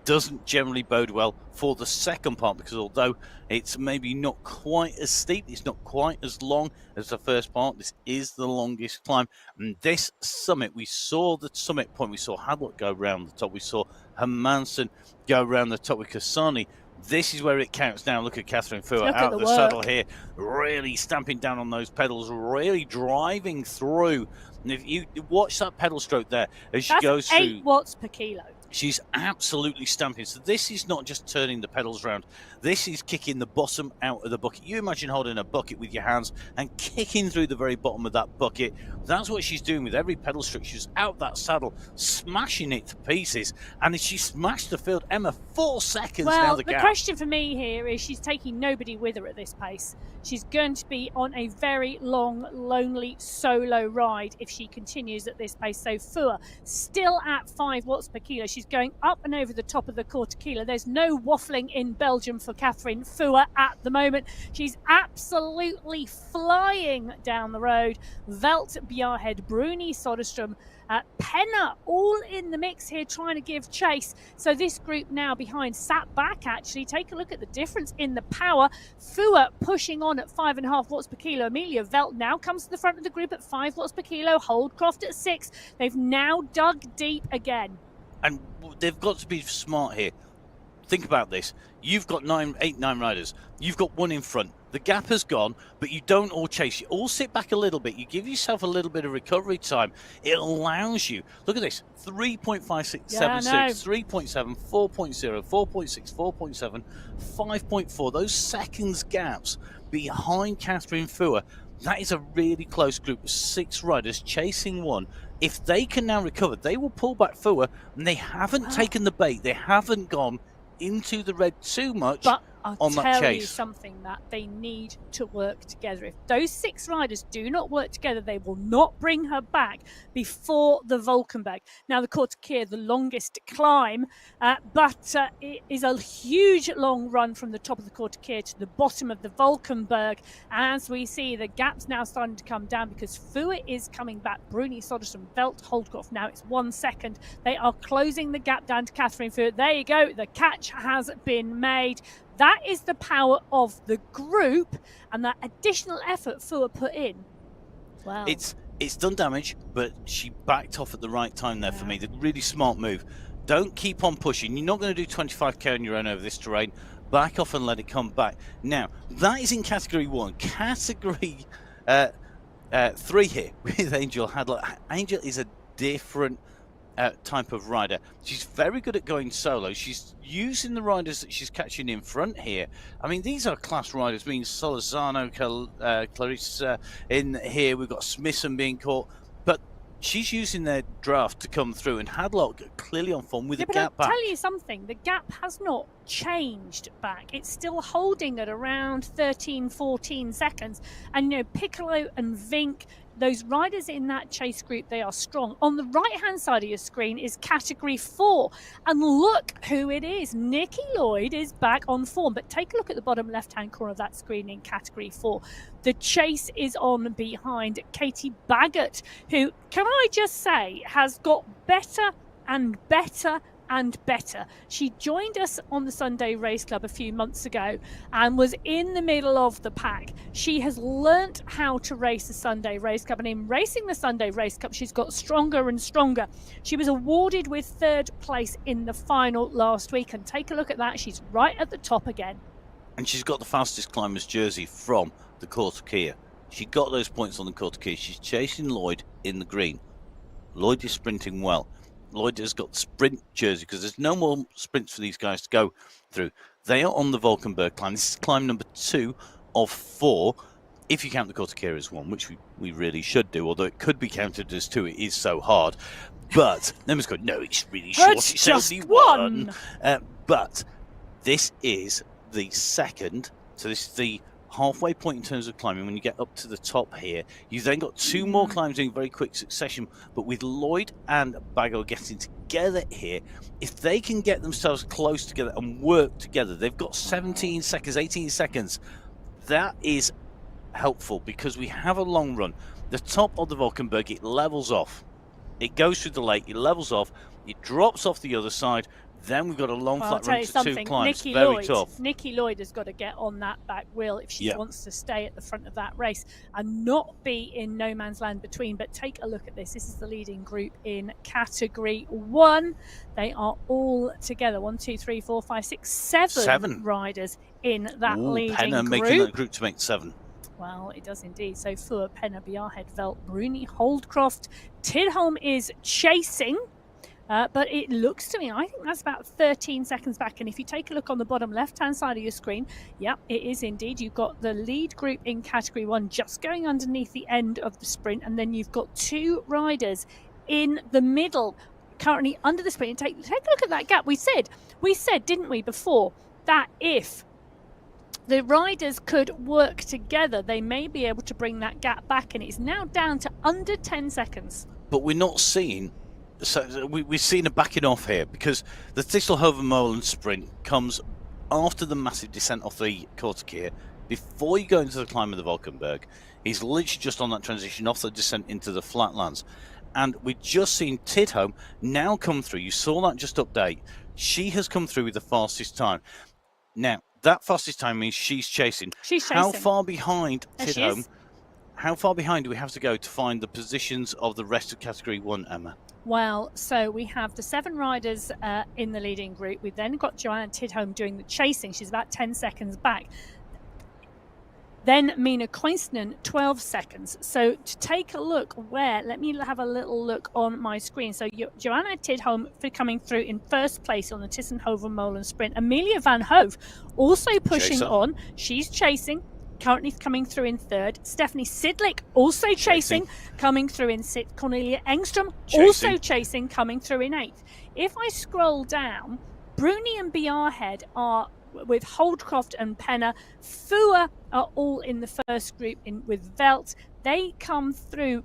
doesn't generally bode well for the second part, because although it's maybe not quite as steep, it's not quite as long as the first part, this is the longest climb. And this summit, we saw the summit point, we saw Hadlock go around the top, we saw Hermansen go around the top with Kasani. This is where it counts now. Look at Catherine Fu out of the saddle here, really stamping down on those pedals, really driving through. And if you watch that pedal stroke there as she goes through, 8 watts per kilo. She's absolutely stamping. So this is not just turning the pedals around. This is kicking the bottom out of the bucket. You imagine holding a bucket with your hands and kicking through the very bottom of that bucket. That's what she's doing with every pedal stroke. She's out that saddle, smashing it to pieces. And she smashed the field. Emma, 4 seconds now the gap. The question for me here is she's taking nobody with her at this pace. She's going to be on a very long, lonely solo ride if she continues at this pace. So Fua still at 5 watts per kilo. She's going up and over the top of the quarter kilo. There's no waffling in Belgium for Catherine Fua at the moment. She's absolutely flying down the road. Velt, Bjarhed, Bruni, Soderstrom, Penna all in the mix here trying to give chase. So this group now behind sat back actually. Take a look at the difference in the power. Fua pushing on at 5.5 watts per kilo. Amelia Velt now comes to the front of the group at 5 watts per kilo. Holdcroft at 6. They've now dug deep again. And they've got to be smart here. Think about this. You've got 8, 9 riders. You've got one in front. The gap has gone, but you don't all chase. You all sit back a little bit. You give yourself a little bit of recovery time. It allows you. Look at this. 3.5676, 3.7, 4.0, 4.6, 4.7, 5.4. Those seconds gaps behind Catherine Fua. That is a really close group of 6 riders chasing one. If they can now recover, they will pull back Fua, and they haven't taken the bait. They haven't gone into the red too much. But I'll tell you something, that they need to work together. If those 6 riders do not work together, they will not bring her back before the Valkenberg. Now, the Korte Keer, the longest climb, but it is a huge long run from the top of the Korte Keer to the bottom of the Valkenberg. As we see, the gap's now starting to come down because Fua is coming back. Bruni, Soderstrom, Velt, Holdcroft. Now it's 1 second. They are closing the gap down to Catherine Fua. There you go. The catch has been made. That is the power of the group and that additional effort Fua put in. Wow. It's done damage, but she backed off at the right time there for me. The really smart move. Don't keep on pushing. You're not going to do 25k on your own over this terrain. Back off and let it come back. Now, that is in Category 1. Category 3 here with Angel Hadlock. Angel is a different type of rider. She's very good at going solo. She's using the riders that she's catching in front here. I mean, these are class riders. I mean, Solazano, Clarissa in here. We've got Smithson being caught. But she's using their draft to come through, and Hadlock clearly on form with a gap back. I'll tell you something, the gap has not changed back. It's still holding at around 13, 14 seconds. And, you know, Piccolo and Vink, those riders in that chase group, they are strong. On the right-hand side of your screen is Category 4. And look who it is. Nikki Lloyd is back on form. But take a look at the bottom left-hand corner of that screen in Category 4. The chase is on behind Katie Baggott, who, can I just say, has got better and better and better. She joined us on the Sunday Race Club a few months ago and was in the middle of the pack. She has learnt how to race the Sunday Race Cup, and in racing the Sunday Race Cup, she's got stronger and stronger. She was awarded with 3rd place in the final last week, and take a look at that. She's right at the top again. And she's got the fastest climbers jersey from the Kwaremont. She got those points on the Kwaremont. She's chasing Lloyd in the green. Lloyd is sprinting well. Lloyd has got the sprint jersey because there's no more sprints for these guys to go through. They are on the Valkenburg climb. This is climb number 2 of 4, if you count the Kwaremont as 1, which we really should do, although it could be counted as 2. It is so hard. But Emma's going, no, it's really short. It's just only 1. But this is the second, so this is the halfway point in terms of climbing. When you get up to the top here, you've then got 2 more climbs in very quick succession. But with Lloyd and Bago getting together here, if they can get themselves close together and work together, they've got 17 seconds, 18 seconds. That is helpful because we have a long run. The top of the Valkenburg, it levels off. It goes through the lake, it levels off, it drops off the other side. Then we've got a long flat run to 2 climbs. Very tough. Nikki Lloyd has got to get on that back wheel if she wants to stay at the front of that race and not be in no man's land between. But take a look at this. This is the leading group in Category 1. They are all together. 1, 2, 3, 4, 5, 6, 7 riders in that leading Penna group. Making that group to make 7. Well, it does indeed. So Fua, Penna, Bjarhed, Velt, Bruni, Holdcroft. Tidholm is chasing. But it looks to me, I think that's about 13 seconds back. And if you take a look on the bottom left-hand side of your screen, it is indeed. You've got the lead group in Category 1 just going underneath the end of the sprint. And then you've got 2 riders in the middle, currently under the sprint. Take a look at that gap. We said, didn't we, before, that if the riders could work together, they may be able to bring that gap back. And it's now down to under 10 seconds. But we're not seeing... So we've seen a backing off here because the Tisselhoven-Molen sprint comes after the massive descent off the Kwaremont. Before you go into the climb of the Valkenburg, he's literally just on that transition off the descent into the flatlands. And we've just seen Tidholm now come through. You saw that just update. She has come through with the fastest time. Now, that fastest time means she's chasing. How far behind Tidholm? How far behind do we have to go to find the positions of the rest of Category 1, Emma? Well, so we have the 7 riders in the leading group. We've then got Joanna Tidholm doing the chasing. She's about 10 seconds back. Then Mina Koinsinen, 12 seconds. So to take a look where, let me have a little look on my screen. So Joanna Tidholm coming through in 1st place on the Tisselhoven-Molen sprint. Amelia Van Hove also pushing on. She's chasing. Currently coming through in 3rd. Stephanie Sidlick also chasing, coming through in 6th. Cornelia Engstrom also chasing, coming through in 8th. If I scroll down, Bruni and Bjarhed are with Holdcroft and Penna. Fua are all in the 1st group with Velt. They come through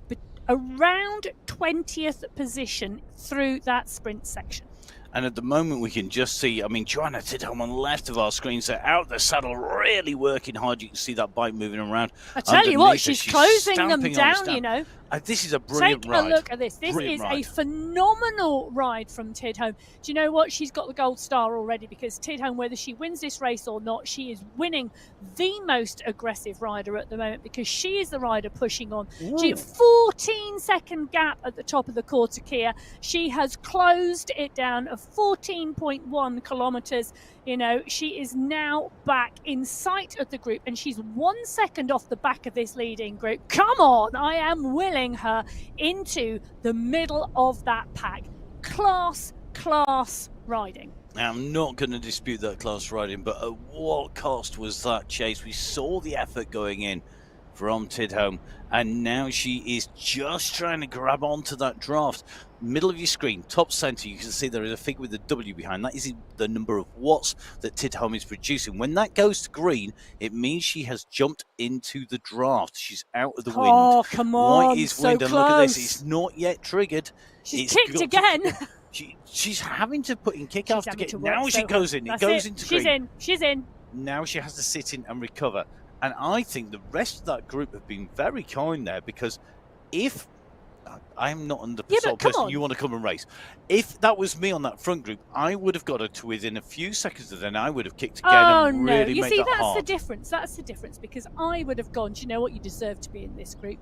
around 20th position through that sprint section. And at the moment, we can just see, I mean, Joanna Tidholm on the left of our screen, so out the saddle, really working hard. You can see that bike moving around. I tell you what, she's closing them down, you know. This is a brilliant ride. Take a look at this. This is a phenomenal ride from Tidholm. Do you know what? She's got the gold star already because Tidholm, whether she wins this race or not, she is winning the most aggressive rider at the moment because she is the rider pushing on. She had 14-second gap at the top of the Kwaremont. She has closed it down of 14.1 kilometers. You know, she is now back in sight of the group and she's 1 second off the back of this leading group. Come on, I am willing her into the middle of that pack. class riding. Now, I'm not going to dispute that class riding, but at what cost was that chase? We saw the effort going in from Tidholm, and now she is just trying to grab onto that draft. Middle of your screen, top center, you can see there is a figure with a W behind. That is the number of watts that Tidholm is producing. When that goes to green, it means she has jumped into the draft. She's out of the wind. Oh, come on. White is so wind, close. and look at this. It's not yet triggered. She's kicked again. She's having to put in kick after kick. Now she goes in. It goes into green. She's in. She's in. Now she has to sit in and recover. And I think the rest of that group have been very kind there, because if I'm not the sort of person you want to come and race, if that was me on that front group, I would have got her to within a few seconds, and then I would have kicked again and really made that hard. You see, that's the difference. That's the difference, because I would have gone, do you know what? You deserve to be in this group.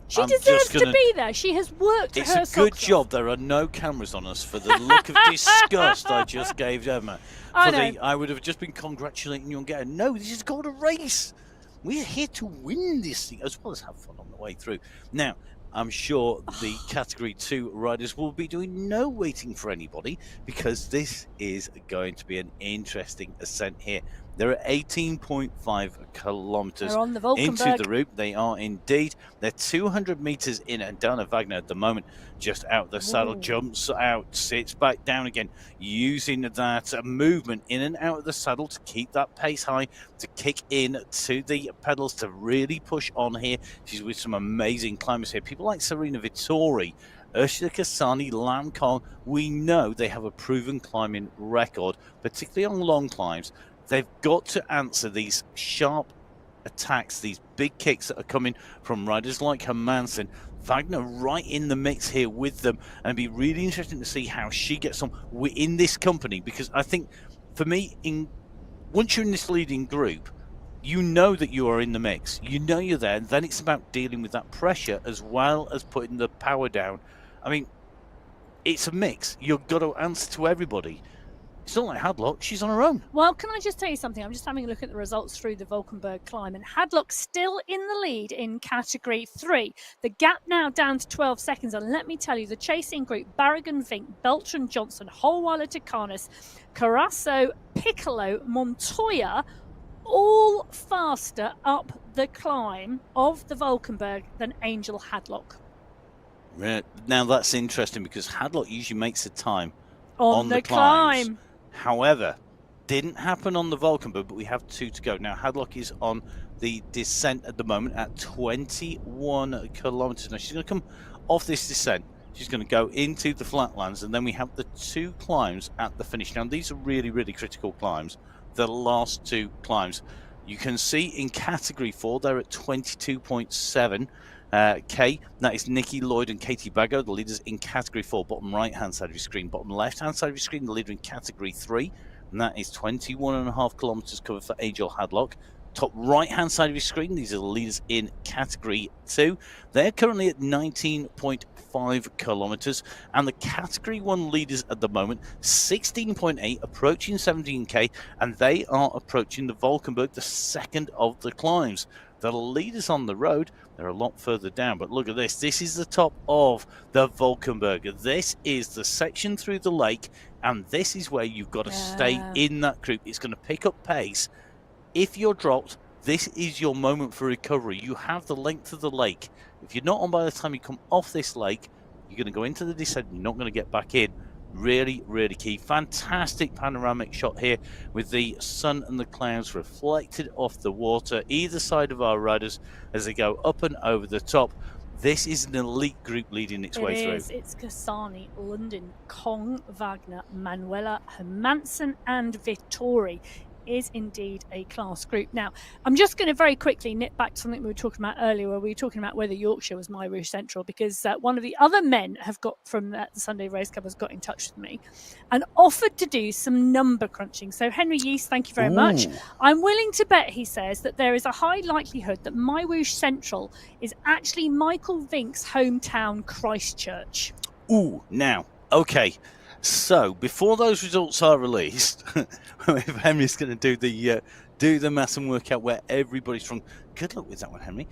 She deserves to be there. She has worked her socks off. It's a good job there are no cameras on us for the look of disgust I just gave Emma. I would have just been congratulating you on getting. No, this is called a race. We're here to win this thing, as well as have fun on the way through. Now, I'm sure the Category 2 riders will be doing no waiting for anybody, because this is going to be an interesting ascent here. There are 18.5 kilometers into the route. They are indeed. They're 200 meters in, and Dana Wagner at the moment just out the saddle, jumps out, sits back down again, using that movement in and out of the saddle to keep that pace high, to kick in to the pedals, to really push on here. She's with some amazing climbers here. People like Serena Vittori, Ursula Kasani, Lam Kong. We know they have a proven climbing record, particularly on long climbs. They've got to answer these sharp attacks, these big kicks that are coming from riders like Hermansen. Wagner right in the mix here with them, and it'd be really interesting to see how she gets on in this company, because I think, for me, once you're in this leading group, you know that you are in the mix. You know you're there, and then it's about dealing with that pressure as well as putting the power down. I mean, it's a mix. You've got to answer to everybody. It's not like Hadlock. She's on her own. Well, can I just tell you something? I'm just having a look at the results through the Valkenburg climb, and Hadlock's still in the lead in Category 3. The gap now down to 12 seconds. And let me tell you, the chasing group, Barragan Vink, Beltran Johnson, Holweiler Takanis, Carasso, Piccolo, Montoya, all faster up the climb of the Valkenburg than Angel Hadlock. Now, that's interesting, because Hadlock usually makes the time on the climb. However, didn't happen on the Valkenburg, but we have 2 to go. Now, Hadlock is on the descent at the moment at 21 kilometers. Now, she's going to come off this descent. She's going to go into the flatlands, and then we have the 2 climbs at the finish. Now, these are really, really critical climbs. The last 2 climbs. You can see in Category 4, they're at 22.7 K. That is Nikki Lloyd and Katie Bago, the leaders in Category 4. Bottom right-hand side of your screen. Bottom left-hand side of your screen, the leader in Category 3. And that is 21.5 kilometers covered for Angel Hadlock. Top right-hand side of your screen, these are the leaders in Category 2. They're currently at 19.5 kilometers. And the Category 1 leaders at the moment, 16.8, approaching 17K. And they are approaching the Valkenburg, the second of the climbs. The leaders on the road, they're a lot further down. But look at this. This is the top of the Valkenburg. This is the section through the lake. And this is where you've got to stay in that group. It's going to pick up pace. If you're dropped, this is your moment for recovery. You have the length of the lake. If you're not on by the time you come off this lake, you're going to go into the descent. You're not going to get back in. Really, really key. Fantastic panoramic shot here with the sun and the clouds reflected off the water either side of our riders as they go up and over the top. This is an elite group leading its way through. It's Kasani, London, Kong, Wagner, Manuela, Hermansen and Vittori. Is indeed a class group. Now, I'm just going to very quickly nip back to something we were talking about earlier, where we were talking about whether Yorkshire was MyWhoosh Central, because one of the other men have got from the Sunday Race Club has got in touch with me and offered to do some number crunching. So Henry Yeast, thank you very much. I'm willing to bet, he says, that there is a high likelihood that MyWhoosh Central is actually Michael Vink's hometown, Christchurch. Now, okay. So before those results are released, if Henry's going to do the maths and work out where everybody's from, good luck with that one, Henry.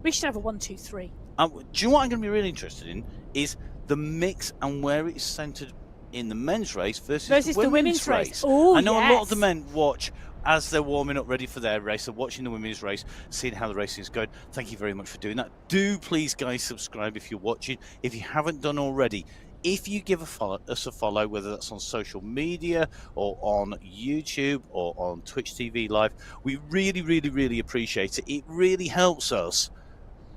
We should have a 1, 2, 3. Do you know what I'm going to be really interested in is the mix and where it's centred in the men's race versus the women's race. Oh, I know a lot of the men watch as they're warming up ready for their race. They're watching the women's race, seeing how the racing is going. Thank you very much for doing that. Do please, guys, subscribe if you're watching. If you haven't done already, if you give us a follow, whether that's on social media or on YouTube or on Twitch TV Live, we really, really, really appreciate it. It really helps us.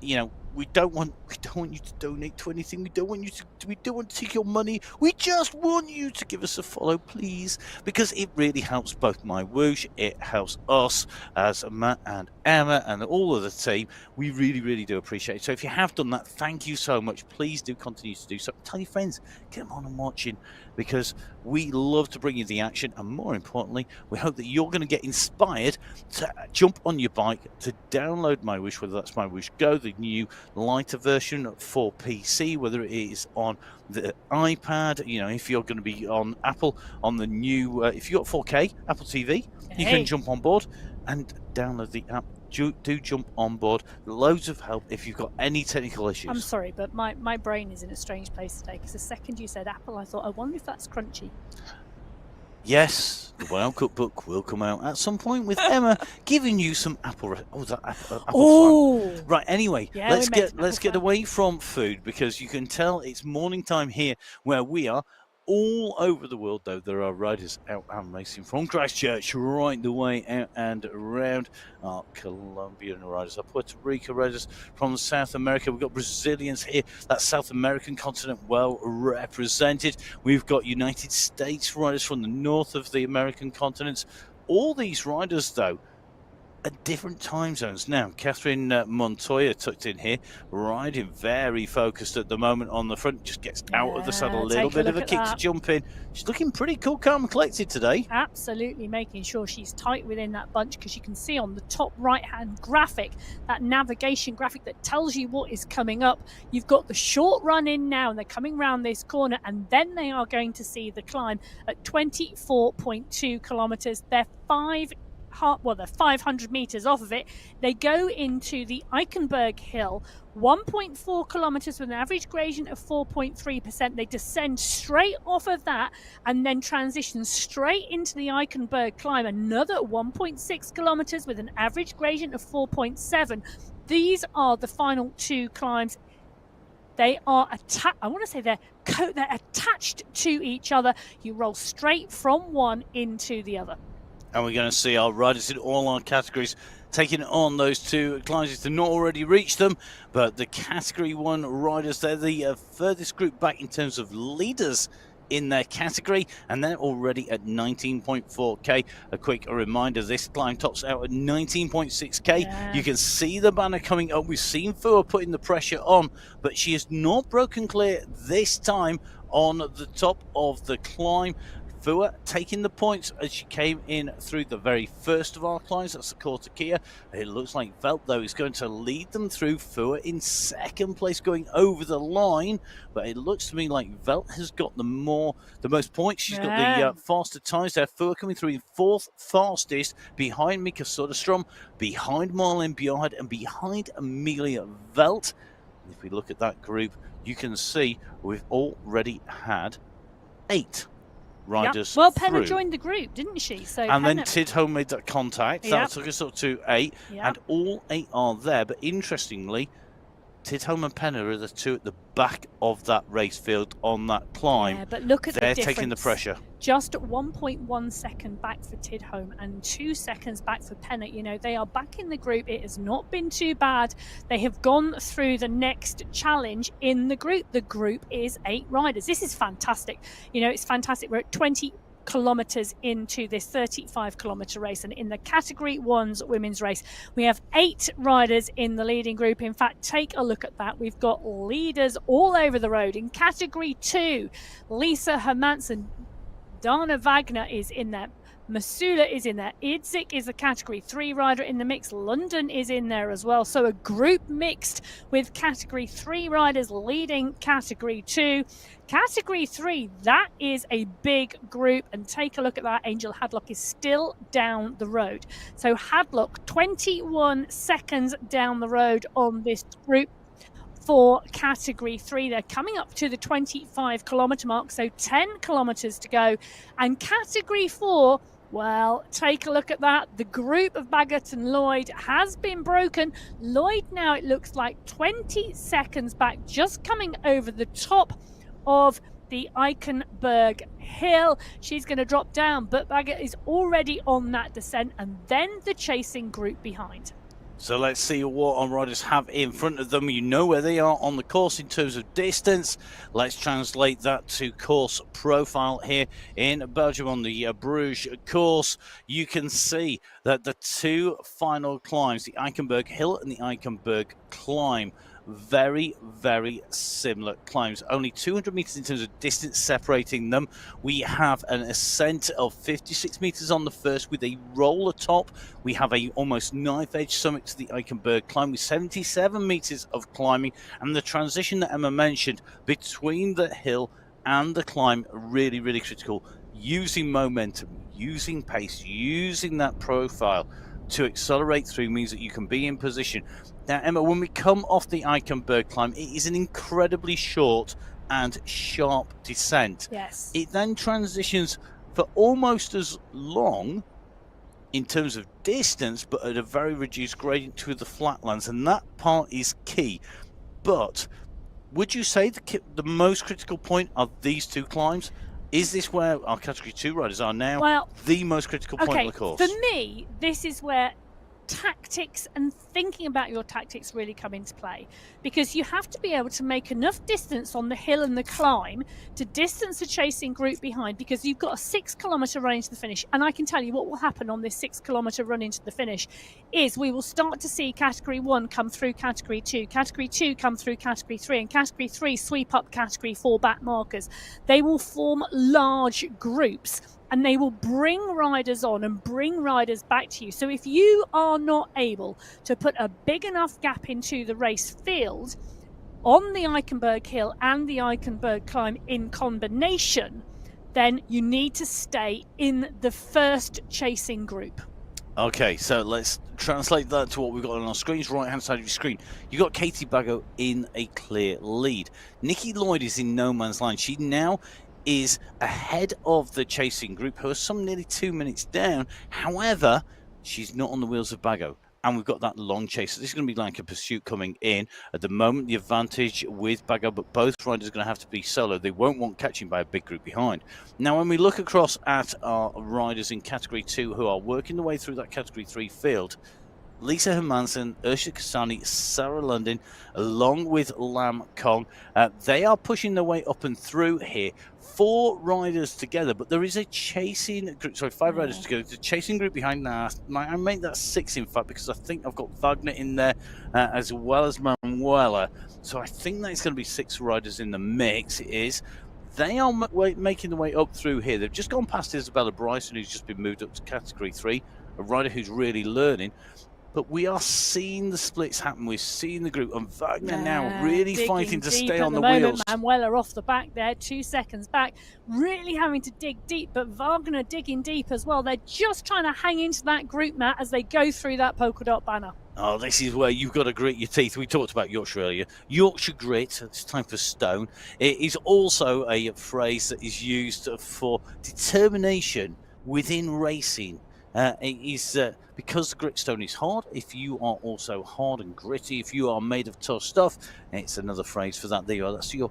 You know, we don't want you to donate to anything. We don't want to take your money. We just want you to give us a follow, please, because it really helps both MyWhoosh. It helps us as Matt and Emma and all of the team. We really, really do appreciate it. So if you have done that, thank you so much. Please do continue to do so. Tell your friends, get them on and watching, because we love to bring you the action, and more importantly, we hope that you're going to get inspired to jump on your bike, to download MyWhoosh, whether that's MyWhoosh Go, the new lighter version for PC, whether it is on the iPad. You know, if you're going to be on Apple, on the new, if you've got 4K Apple TV, you can jump on board and download the app. Do jump on board. Loads of help if you've got any technical issues. I'm sorry, but my brain is in a strange place today, because the second you said Apple, I thought, I wonder if that's crunchy. Yes, the Wild Cookbook will come out at some point with Emma giving you some apple. Oh, is that apple fun? Right. Anyway, yeah, let's get away from food, because you can tell it's morning time here where we are. All over the world, though, there are riders out and racing from Christchurch right the way out and around. Our Colombian riders, our Puerto Rico riders from South America. We've got Brazilians here. That South American continent well represented. We've got United States riders from the north of the American continents. All these riders, though, at different time zones. Now, Catherine Montoya tucked in here, riding very focused at the moment on the front, just gets out of the saddle a little bit of a kick to jump in. She's looking pretty cool, calm and collected today. Absolutely, making sure she's tight within that bunch, because you can see on the top right-hand graphic, that navigation graphic that tells you what is coming up. You've got the short run in now, and they're coming round this corner, and then they are going to see the climb at 24.2 kilometres. They're 500 meters off of it. They go into the Eichenberg Hill, 1.4 kilometers with an average gradient of 4.3%. They descend straight off of that and then transition straight into the Eichenberg climb, another 1.6 kilometers with an average gradient of 4.7. These are the final two climbs. They are I want to say they're attached to each other. You roll straight from one into the other. And we're going to see our riders in all our categories taking on those two climbs if they've not already reached them. But the Category 1 riders, they're the furthest group back in terms of leaders in their category, and they're already at 19.4k. A quick reminder, this climb tops out at 19.6k. Yeah. You can see the banner coming up. We've seen Fua putting the pressure on, but she has not broken clear this time on the top of the climb. Fua taking the points as she came in through the very first of our climbs. That's the Kortekia. It looks like Velt, though, is going to lead them through. Fua in second place going over the line. But it looks to me like Velt has got the most points. She's got the faster times there. Fua coming through in fourth fastest, behind Mika Soderstrom, behind Marlene Bjarhard, and behind Amelia Velt. And if we look at that group, you can see we've already had 8 riders. Well, Penna joined the group, didn't she? So and then Tidholm made that contact. That took us up to 8, and all 8 are there. But interestingly, Tidholm and Penna are the two at the back of that race field on that climb. Yeah, but look at they're the difference. Taking the pressure. Just 1.1 second back for Tidholm and 2 seconds back for Penna. You know, they are back in the group. It has not been too bad. They have gone through the next challenge in the group. The group is 8 riders. This is fantastic. You know, it's fantastic. We're at 20 kilometers into this 35-kilometer race, and in the Category 1's women's race, we have 8 riders in the leading group. In fact, take a look at that. We've got leaders all over the road. In Category 2, Lisa Hermansen, Dana Wagner is in there, Masula is in there, Idzik is a Category 3 rider in the mix, London is in there as well. So a group mixed with Category 3 riders leading Category 2. Category 3, that is a big group, and take a look at that. Angel Hadlock is still down the road. So Hadlock, 21 seconds down the road on this group. for category 3. They're coming up to the 25-kilometre mark, so 10 kilometres to go. And category 4, well, take a look at that. The group of Baggett and Lloyd has been broken. Lloyd now, it looks like 20 seconds back, just coming over the top of the Eichenberg Hill. She's going to drop down, but Baggett is already on that descent, and then the chasing group behind. So let's see what our riders have in front of them. You know where they are on the course in terms of distance. Let's translate that to course profile here in Belgium on the Bruges course. You can see that the two final climbs, the Eichenberg Hill and the Eichenberg Climb, very, very similar climbs. Only 200 meters in terms of distance separating them. We have an ascent of 56 meters on the first with a roller top. We have a almost knife edge summit to the Eichenberg Climb with 77 meters of climbing, and the transition that Emma mentioned between the hill and the climb, really, really critical. Using momentum, using pace, using that profile to accelerate through means that you can be in position. Now, Emma, when we come off the Eichenberg Climb, it is an incredibly short and sharp descent. Yes. It then transitions for almost as long in terms of distance, but at a very reduced gradient to the flatlands, and that part is key. But would you say the most critical point of these two climbs? Is this where our Category 2 riders are now, the most critical point of the course? For me, this is where tactics and thinking about your tactics really come into play, because you have to be able to make enough distance on the hill and the climb to distance the chasing group behind, because you've got a 6-kilometre run into the finish. And I can tell you what will happen on this 6-kilometre run into the finish is we will start to see Category 1 come through Category 2, Category 2 come through Category 3, and Category 3 sweep up Category 4 back markers. They will form large groups, and they will bring riders on and bring riders back to you. So if you are not able to put a big enough gap into the race field on the Eichenberg Hill and the Eichenberg Climb in combination, then you need to stay in the first chasing group. Okay, so let's translate that to what we've got on our screens. Right-hand side of your screen, you've got Katie Baggett in a clear lead. Nikki Lloyd is in no man's land. She now is ahead of the chasing group, who are some nearly 2 minutes down. However, she's not on the wheels of Baggett, and we've got that long chase. So this is going to be like a pursuit coming in. At the moment, the advantage with Baggett, but both riders are going to have to be solo. They won't want catching by a big group behind. Now, when we look across at our riders in Category 2 who are working their way through that Category 3 field, Lisa Hermansen, Ursula Kasani, Sarah London, along with Lam Kong. They are pushing their way up and through here. 4 riders together, but there is a chasing group, 5 riders together. The chasing group behind now, I make that 6 in fact, because I think I've got Wagner in there as well as Manuela. So I think that's going to be 6 riders in the mix. It is. They are making their way up through here. They've just gone past Isabella Bryson, who's just been moved up to Category 3, a rider who's really learning. But we are seeing the splits happen. We're seeing the group, and Wagner now really fighting to stay on the wheels. Manuela off the back there, 2 seconds back, really having to dig deep, but Wagner digging deep as well. They're just trying to hang into that group, Matt, as they go through that polka dot banner. Oh, this is where you've got to grit your teeth. We talked about Yorkshire earlier. Yorkshire grit, it's time for stone. It is also a phrase that is used for determination within racing. It is because the gritstone is hard. If you are also hard and gritty, if you are made of tough stuff, it's another phrase for that. There you are. That's your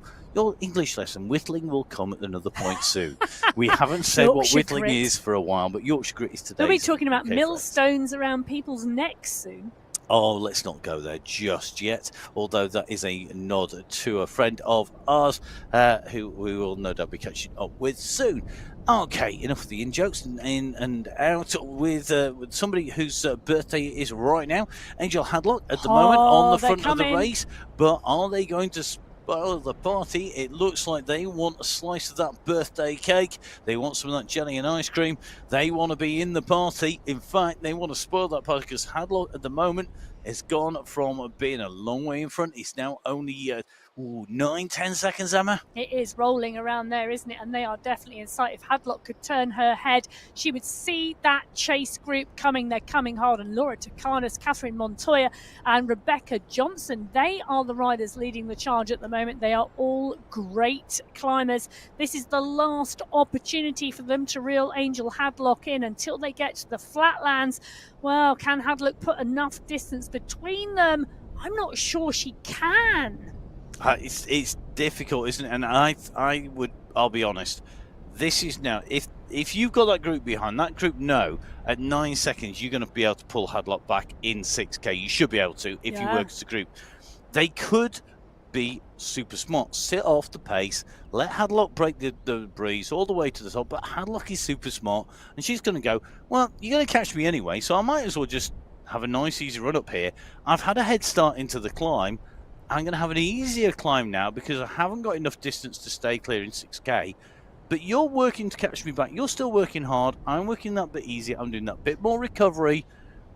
English lesson. Whittling will come at another point soon. We haven't said what whittling is for a while, but Yorkshire grit is today. We'll be talking about millstones around people's necks soon. Oh, let's not go there just yet, although that is a nod to a friend of ours who we will no doubt be catching up with soon. Okay, enough of the in-jokes, in and out with somebody whose birthday is right now. Angel Hadlock at the moment on the front of the race, but are they going to spoil the party? It looks like they want a slice of that birthday cake. They want some of that jelly and ice cream. They want to be in the party. In fact, they want to spoil that party, because Hadlock at the moment has gone from being a long way in front. He's now only Ooh, 9-10 seconds, Emma. It is rolling around there, isn't it? And they are definitely in sight. If Hadlock could turn her head, she would see that chase group coming. They're coming hard. And Laura Takanas, Catherine Montoya, and Rebecca Johnson, they are the riders leading the charge at the moment. They are all great climbers. This is the last opportunity for them to reel Angel Hadlock in until they get to the flatlands. Well, can Hadlock put enough distance between them? I'm not sure she can. It's difficult, isn't it? And I'll be honest. This is now, if you've got that group behind, that group know at 9 seconds you're going to be able to pull Hadlock back in 6K. You should be able to if you work as a group. They could be super smart, sit off the pace, let Hadlock break the breeze all the way to the top. But Hadlock is super smart, and she's going to go, well, you're going to catch me anyway, so I might as well just have a nice easy run up here. I've had a head start into the climb. I'm going to have an easier climb now because I haven't got enough distance to stay clear in 6K. But you're working to catch me back. You're still working hard. I'm working that bit easier. I'm doing that bit more recovery.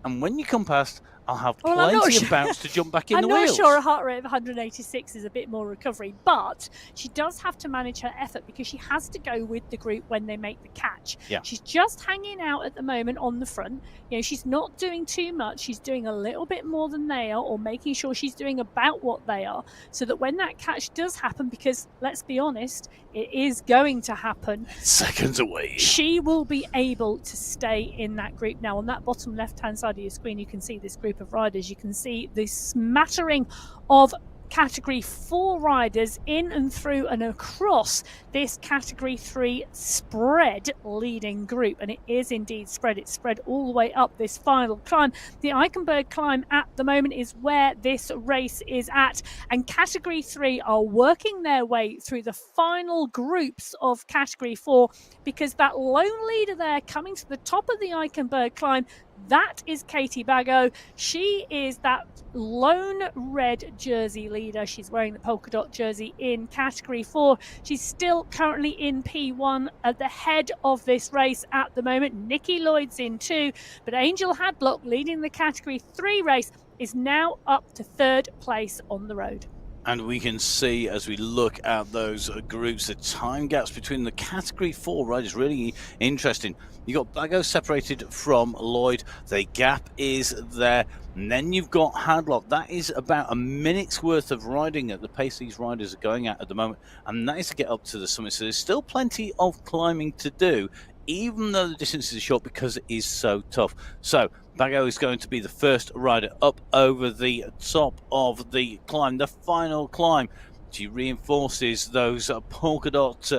And when you come past, I'll have plenty of bounce to jump back in the wheels. I'm not sure a heart rate of 186 is a bit more recovery, but she does have to manage her effort because she has to go with the group when they make the catch. Yeah. She's just hanging out at the moment on the front. You know, she's not doing too much. She's doing a little bit more than they are, or making sure she's doing about what they are, so that when that catch does happen, because let's be honest, it is going to happen. Seconds away. She will be able to stay in that group. Now, on that bottom left-hand side of your screen, you can see this group of riders. You can see the smattering of Category 4 riders in and through and across this Category 3 spread leading group. And it is indeed spread. It's spread all the way up this final climb. The Eichenberg climb at the moment is where this race is at. And Category 3 are working their way through the final groups of Category 4, because that lone leader there coming to the top of the Eichenberg climb, that is Katie Bago. She is that lone red jersey leader. She's wearing the polka dot jersey in Category 4. She's still currently in P1 at the head of this race at the moment. Nikki Lloyd's in 2, but Angel Hadlock, leading the Category 3 race, is now up to 3rd place on the road. And we can see, as we look at those groups, the time gaps between the Category 4 riders really interesting. You got Bago separated from Lloyd. The gap is there. And then you've got Hadlock. That is about a minute's worth of riding at the pace these riders are going at the moment. And that is to get up to the summit. So there's still plenty of climbing to do, even though the distance is short, because it is so tough. So Bago is going to be the first rider up over the top of the climb, the final climb. She reinforces those polka dot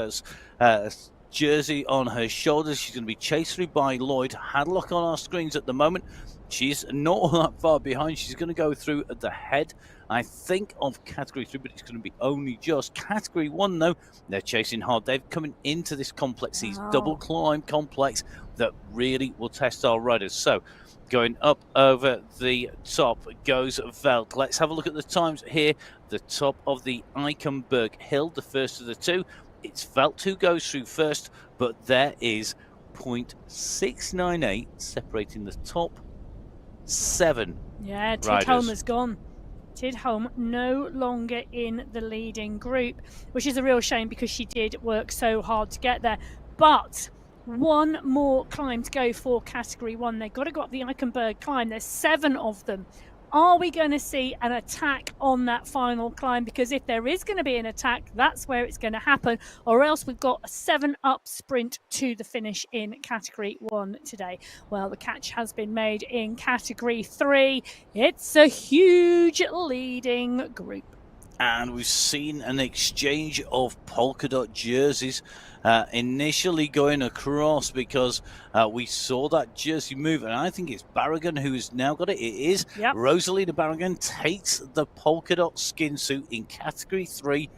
jersey on her shoulders. She's going to be chased through by Lloyd. Hadlock on our screens at the moment. She's not all that far behind. She's going to go through at the head, I think, of Category 3, but it's going to be only just Category 1, though. They're chasing hard. They're coming into this complex, these double climb complex that really will test our riders. So, going up over the top goes Veld. Let's have a look at the times here. The top of the Eichenberg Hill, the first of the two. It's Veld who goes through first, but there is 0.698 separating the top 7 riders. Tidholm has gone. Tidholm no longer in the leading group, which is a real shame because she did work so hard to get there. But one more climb to go for Category 1. They've got to go up the Eichenberg climb. There's 7 of them. Are we going to see an attack on that final climb? Because if there is going to be an attack, that's where it's going to happen. Or else we've got a 7-up sprint to the finish in Category 1 today. Well, the catch has been made in Category 3. It's a huge leading group. And we've seen an exchange of polka dot jerseys initially going across, because we saw that jersey move, and I think it's Barragan who's now got it. It is. Rosalina Barragan takes the polka dot skin suit in Category 3,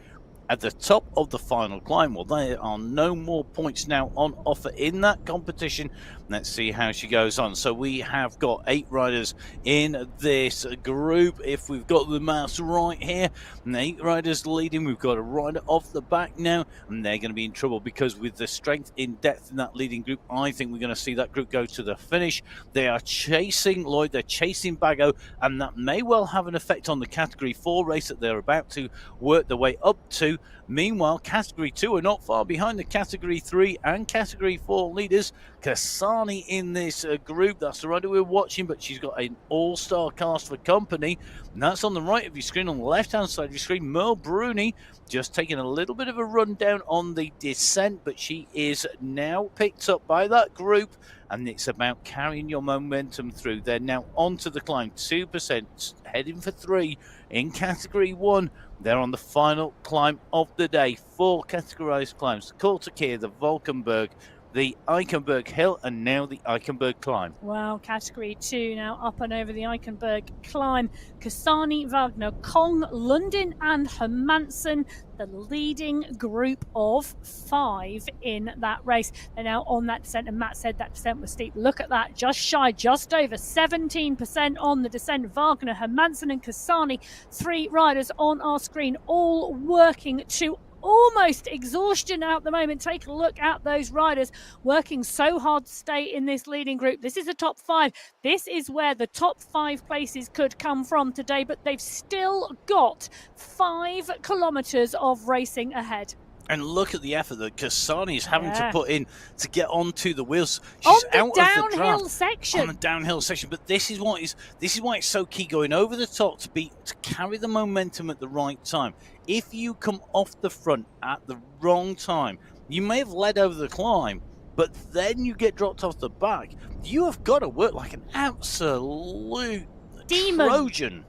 at the top of the final climb. Well, there are no more points now on offer in that competition. Let's see how she goes on. So we have got 8 riders in this group. If we've got the maths right here, and 8 riders leading, we've got a rider off the back now, and they're going to be in trouble because with the strength in depth in that leading group, I think we're going to see that group go to the finish. They are chasing Lloyd, they're chasing Bago, and that may well have an effect on the Category 4 race that they're about to work their way up to. Meanwhile, Category 2 are not far behind the Category 3 and Category 4 leaders. Kasani in this group, that's the rider we're watching, but she's got an all-star cast for company, and that's on the right of your screen. On the left-hand side of your screen, Merle Bruni just taking a little bit of a rundown on the descent, but she is now picked up by that group, and it's about carrying your momentum through. They're now onto the climb, 2%, heading for 3 in Category 1. They're on the final climb of the day. 4 categorized climbs: the Kortekir, the Valkenberg, the Eichenberg Hill, and now the Eichenberg Climb. Well, Category 2 now up and over the Eichenberg Climb. Kasani, Wagner, Kong, Lundin and Hermansen, the leading group of 5 in that race. They're now on that descent, and Matt said that descent was steep. Look at that, just shy, just over 17% on the descent. Wagner, Hermansen and Kasani, 3 riders on our screen, all working to almost exhaustion at the moment. Take a look at those riders working so hard to stay in this leading group. This is a top 5. This is where the top 5 places could come from today, but they've still got 5 kilometers of racing ahead. And look at the effort that Kasani is having to put in to get onto the wheels. She's on the downhill section. On the downhill section, but this is why it's so key going over the top to carry the momentum at the right time. If you come off the front at the wrong time, you may have led over the climb, but then you get dropped off the back. You have got to work like an absolute demon. Trojan.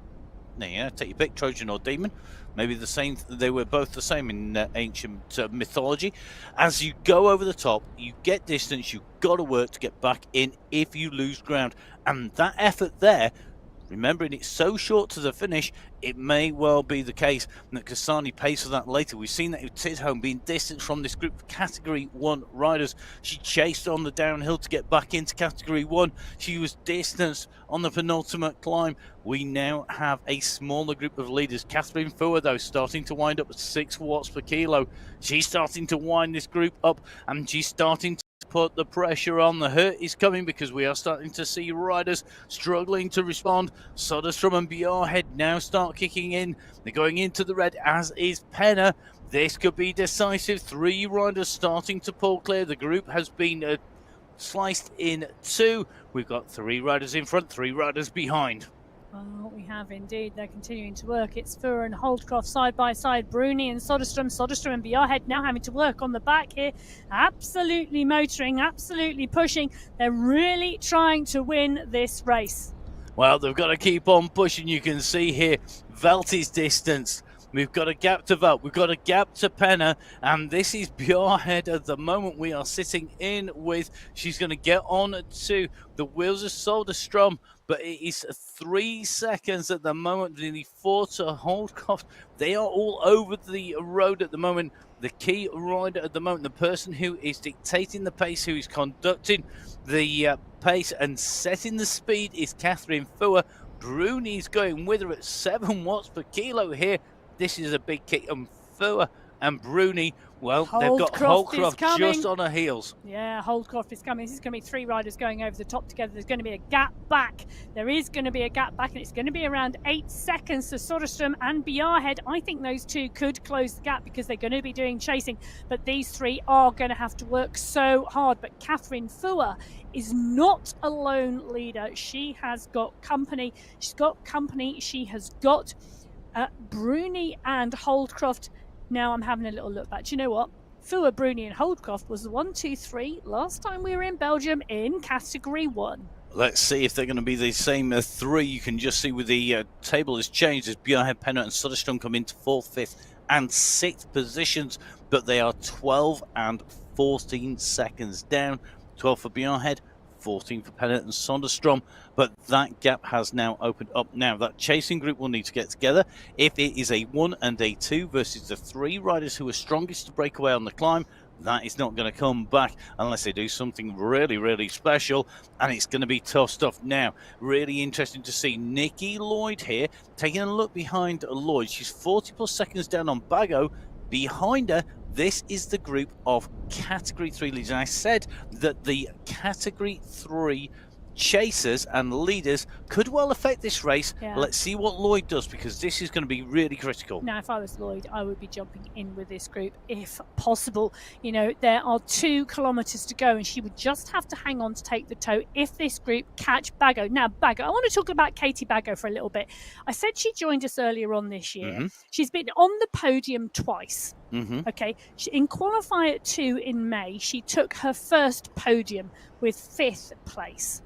Yeah, take your pick, Trojan or demon. Maybe the same. They were both the same in ancient mythology. As you go over the top, you get distance. You've got to work to get back in if you lose ground. And that effort there, remembering it's so short to the finish, it may well be the case that Kasani pays for that later. We've seen that with Tidholm being distanced from this group of Category 1 riders. She chased on the downhill to get back into Category 1. She was distanced on the penultimate climb. We now have a smaller group of leaders. Catherine Fuhr, though, starting to wind up at 6 watts per kilo. She's starting to wind this group up, and she's starting to put the pressure on. The hurt is coming because we are starting to see riders struggling to respond. Soderstrom and Bjarhead now start kicking in. They're going into the red, as is Penna. This could be decisive. 3 riders starting to pull clear. The group has been sliced in 2. We've got 3 riders in front, 3 riders behind. Well, we have indeed. They're continuing to work. It's Fuhr and Holdcroft side by side. Bruni and Soderstrom. Soderstrom and Bjarhead now having to work on the back here. Absolutely motoring, absolutely pushing. They're really trying to win this race. Well, they've got to keep on pushing. You can see here, Velt is distanced. We've got a gap to Velt. We've got a gap to Penna. And this is Bjarhead at the moment we are sitting in with. She's going to get on to the wheels of Soderstrom. But it is 3 seconds at the moment, nearly 4 to Holdcroft. They are all over the road at the moment. The key rider at the moment, the person who is dictating the pace, who is conducting the pace and setting the speed, is Catherine Fuhr. Bruni's going with her at 7 watts per kilo here. This is a big kick. And Fuhr and Bruni, well, they've got Holdcroft just on her heels. Yeah, Holdcroft is coming. This is going to be 3 riders going over the top together. There's going to be a gap back. There is going to be a gap back, and it's going to be around 8 seconds to Soderstrom and Bjarhead. I think those 2 could close the gap because they're going to be doing chasing, but these 3 are going to have to work so hard. But Catherine Fuhr is not a lone leader. She has got company. She's got company. She has got Bruni and Holdcroft. Now I'm having a little look back. Do you know what? Fuhr, Bruni and Holdcroft was the 1, 2, 3 last time we were in Belgium in Category 1. Let's see if they're going to be the same 3. You can just see with the table has changed as Bjarhead, Penna and Soderstrom come into 4th, 5th and 6th positions, but they are 12 and 14 seconds down. 12 for Bjarhead, 14 for Pennant and Sonderstrom, but that gap has now opened up. Now, that chasing group will need to get together. If it is a 1 and a 2 versus the 3 riders who are strongest to break away on the climb, that is not going to come back unless they do something really, really special, and it's going to be tough stuff. Now, really interesting to see Nikki Lloyd here, taking a look behind Lloyd. She's 40 plus seconds down on Bago. Behind her, this is the group of Category 3 leaders. And I said that the Category 3 chasers and leaders could well affect this race. Yeah. Let's see what Lloyd does, because this is going to be really critical. Now, if I was Lloyd, I would be jumping in with this group if possible. You know, there are 2 kilometres to go and she would just have to hang on to take the tow if this group catch Bago. Now, Bago, I want to talk about Katie Bago for a little bit. I said she joined us earlier on this year. She's been on the podium twice. Okay, in Qualifier 2 in May, she took her first podium with 5th place.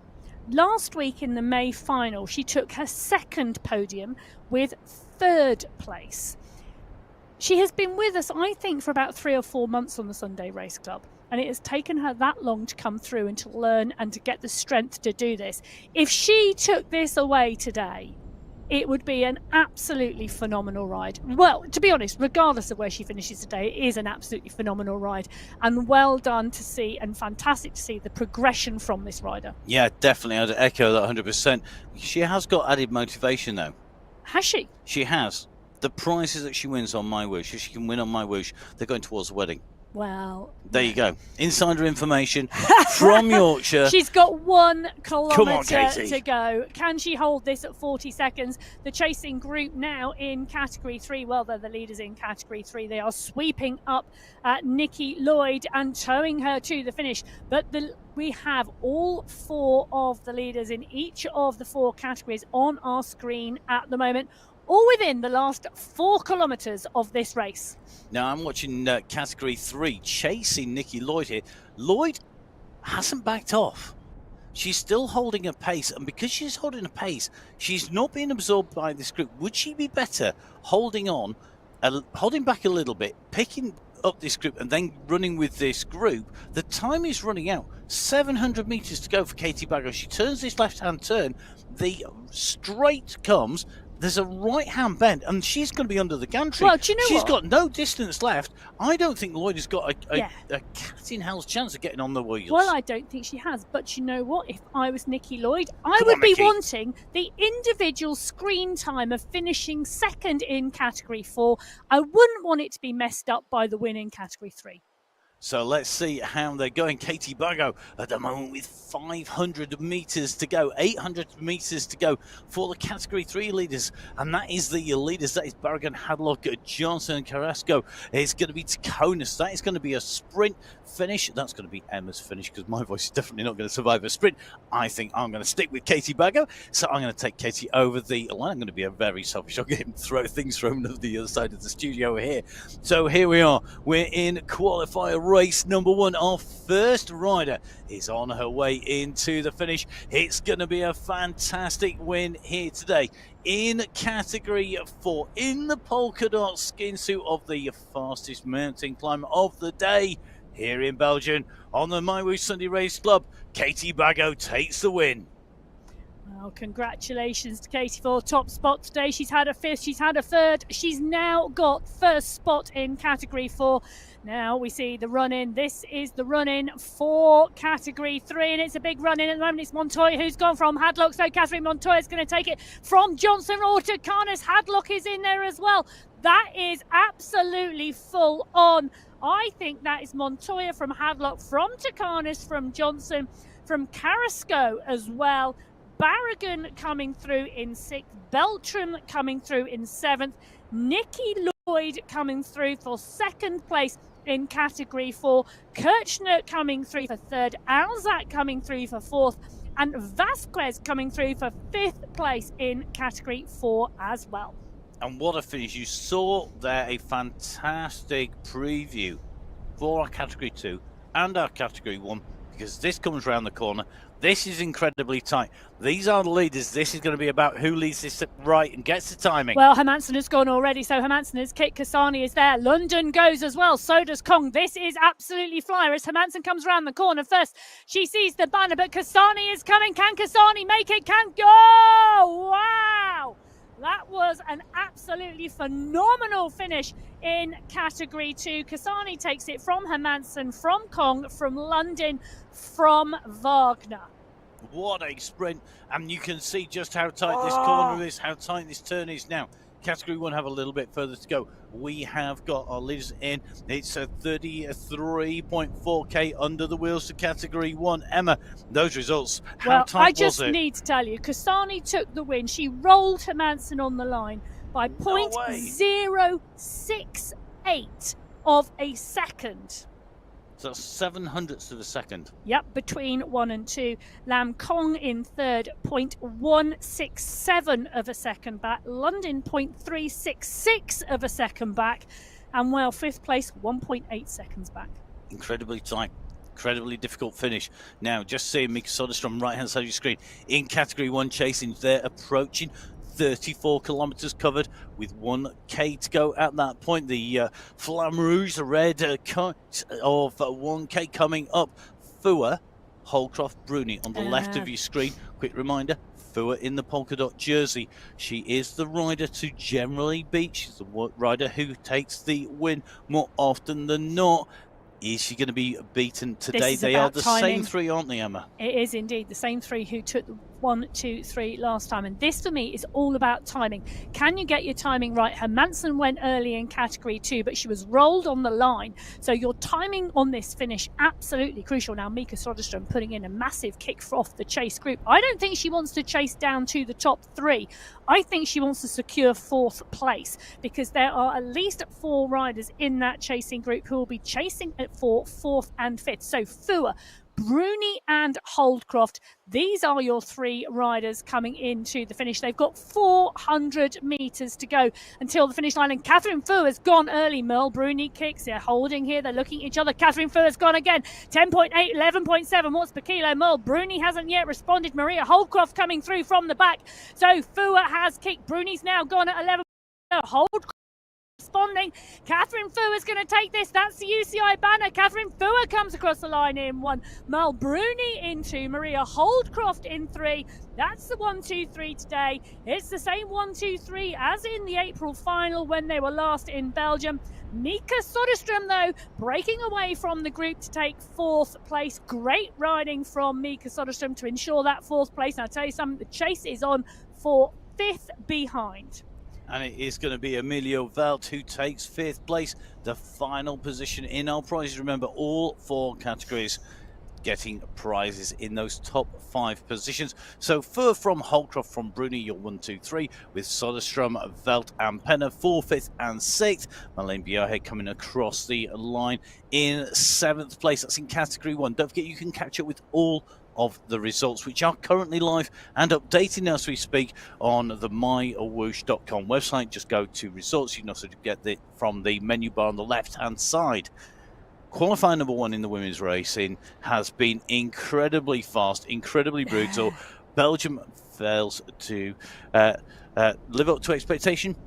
Last week in the May final, she took her second podium with 3rd place. She has been with us, I think, for about 3 or 4 months on the Sunday Race Club, and it has taken her that long to come through and to learn and to get the strength to do this. If she took this away today, it would be an absolutely phenomenal ride. Well, to be honest, regardless of where she finishes today, it is an absolutely phenomenal ride, and well done to see, and fantastic to see the progression from this rider. Yeah, definitely. I'd echo that 100%. She has got added motivation, though. Has she? She has. The prizes that she wins on MyWhoosh, if she can win on MyWhoosh, they're going towards the wedding. Well, there you go. Insider information from Yorkshire. She's got 1 kilometre to go. Can she hold this at 40 seconds? The chasing group now in Category 3. Well, they're the leaders in Category 3. They are sweeping up Nikki Lloyd and towing her to the finish. But we have all 4 of the leaders in each of the 4 categories on our screen at the moment, all within the last 4 kilometres of this race. Now, I'm watching Category 3, chasing Nikki Lloyd here. Lloyd hasn't backed off. She's still holding a pace, and because she's holding a pace, she's not being absorbed by this group. Would she be better holding on, holding back a little bit, picking up this group, and then running with this group? The time is running out. 700 metres to go for Katie Bago. She turns this left-hand turn. The straight comes. There's a right-hand bend, and she's going to be under the gantry. Well, do you know She's got no distance left. I don't think Lloyd has got a cat-in-hell's chance of getting on the wheels. Well, I don't think she has. But you know what? If I was Nikki Lloyd, I would be wanting the individual screen time of finishing second in Category 4. I wouldn't want it to be messed up by the win in Category 3. So let's see how they're going. Katie Bago at the moment with 500 metres to go, 800 metres to go for the Category 3 leaders. And that is the leaders. That is Barragan, Hadlock, Johnson and Carrasco. It's going to be Taconis. That is going to be a sprint finish. That's going to be Emma's finish, because my voice is definitely not going to survive a sprint. I think I'm going to stick with Katie Bago. So I'm going to take Katie over the line. I'm going to be a very selfish. I'll get him throw things from the other side of the studio here. So here we are. We're in qualifier race number 1. Our first rider is on her way into the finish. It's going to be a fantastic win here today in Category 4 in the polka dot skin suit of the fastest mountain climb of the day here in Belgium on the MyWhoosh Sunday Race Club. Katie Bago takes the win. Well, congratulations to Katie for top spot today. She's had a 5th, she's had a 3rd. She's now got first spot in Category 4. Now we see the run-in. This is the run-in for Category 3, and it's a big run-in at the moment. It's Montoya who's gone from Hadlock, so Catherine Montoya's going to take it from Johnson or to Carnes. Hadlock is in there as well. That is absolutely full on. I think that is Montoya from Hadlock, from Tacanis, from Johnson, from Carrasco as well. Barragan coming through in 6th, Beltram coming through in 7th, Nikki Lloyd coming through for 2nd place in Category 4, Kirchner coming through for 3rd, Alzak coming through for 4th, and Vasquez coming through for 5th place in Category 4 as well. And what a finish. You saw there a fantastic preview for our Category 2 and our Category 1. because this comes round the corner. This is incredibly tight. These are the leaders. This is going to be about who leads this right and gets the timing. Well, Hermansen has gone already, so Hermansen has kicked. Kasani is there. London goes as well. So does Kong. This is absolutely flyer as Hermansen comes around the corner first. She sees the banner, but Kasani is coming. Can Kasani make it? Can go! Wow! That was an absolutely phenomenal finish in Category 2. Kasani takes it from Hermansen, from Kong, from London, from Wagner. What a sprint, and you can see just how tight this corner is, how tight this turn is now. Category 1 have a little bit further to go. We have got our leaders in. It's a 33.4k under the wheels to Category 1. Emma, those results, how tight was it? I just need to tell you, Kasani took the win. She rolled Hermansen on the line by 0.068 of a second. So 700ths of a second. Yep, between 1 and 2. Lam Kong in third, 0.167 of a second back. London, 0.366 of a second back. And well, fifth place, 1.8 seconds back. Incredibly tight. Incredibly difficult finish. Now, just seeing Mika Soderstrom right-hand side of your screen. In Category 1 chasing, they're approaching 34 kilometers covered with 1k to go at that point. The Flamme Rouge, the red kite of 1k coming up. Fua, Holcroft, Bruni on the left of your screen. Quick reminder, Fua in the polka dot jersey. She is the rider to generally beat. She's the rider who takes the win more often than not. Is she going to be beaten today? They are the same three, aren't they, Emma? It is indeed the same three who took the 1, 2, 3 last time. And this for me is all about timing. Can you get your timing right? Hermansen went early in Category 2, but she was rolled on the line. So your timing on this finish, absolutely crucial. Now, Mika Soderstrom putting in a massive kick off the chase group. I don't think she wants to chase down to the top 3. I think she wants to secure 4th place because there are at least 4 riders in that chasing group who will be chasing for 4th and 5th. So Fua, Bruni and Holdcroft, these are your 3 riders coming into the finish. They've got 400 metres to go until the finish line. And Catherine Fua has gone early. Merle Bruni kicks. They're holding here. They're looking at each other. Catherine Fua has gone again. 10.8, 11.7 watts per kilo. Merle Bruni hasn't yet responded. Maria Holdcroft coming through from the back. So Fua has kicked. Bruni's now gone at 11. Holdcroft responding. Catherine Fua is going to take this. That's the UCI banner. Catherine Fua comes across the line in 1. Mal Bruni in 2. Maria Holdcroft in 3. That's the 1, 2, 3 today. It's the same 1, 2, 3 as in the April final when they were last in Belgium. Mika Soderstrom, though, breaking away from the group to take 4th place. Great riding from Mika Soderstrom to ensure that 4th place. And I'll tell you something, the chase is on for 5th behind. And it is going to be Emilio Velt who takes 5th place, the final position in our prizes. Remember, all 4 categories getting prizes in those top 5 positions. So Fur from Holcroft from Bruni, your 1, 2, 3, with Soderstrom, Velt and Penner 4th, 5th and 6th. Marlene Bierhead coming across the line in 7th place. That's in category 1. Don't forget you can catch up with all of the results, which are currently live and updating as we speak on the MyWhoosh.com website. Just go to results. You can also get it from the menu bar on the left hand side. Qualifier number 1 in the women's racing has been incredibly fast, incredibly brutal. Belgium fails to live up to expectation.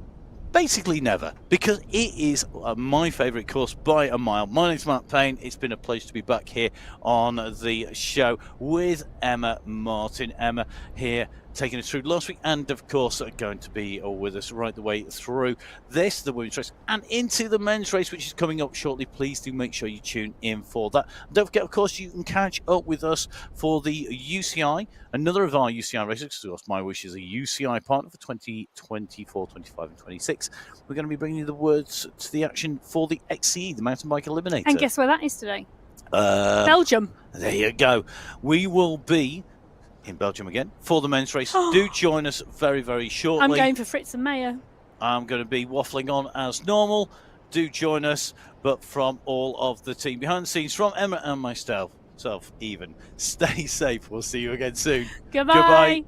Basically never, because it is my favourite course by a mile. My name's Matt Payne. It's been a pleasure to be back here on the show with Emma Martin. Emma here taking us through last week and, of course, going to be with us right the way through this, the women's race, and into the men's race, which is coming up shortly. Please do make sure you tune in for that. And don't forget, of course, you can catch up with us for the UCI, another of our UCI races, because, of course, MyWhoosh is a UCI partner for 2024, 25 and 26. We're going to be bringing you the words to the action for the XCE, the Mountain Bike Eliminator. And guess where that is today? Belgium. There you go. We will be in Belgium again for the men's race. Do join us very, very shortly. I'm going for Fritz and Mayo. I'm going to be waffling on as normal. Do join us. But from all of the team behind the scenes, from Emma and myself even, stay safe. We'll see you again soon. Goodbye. Goodbye.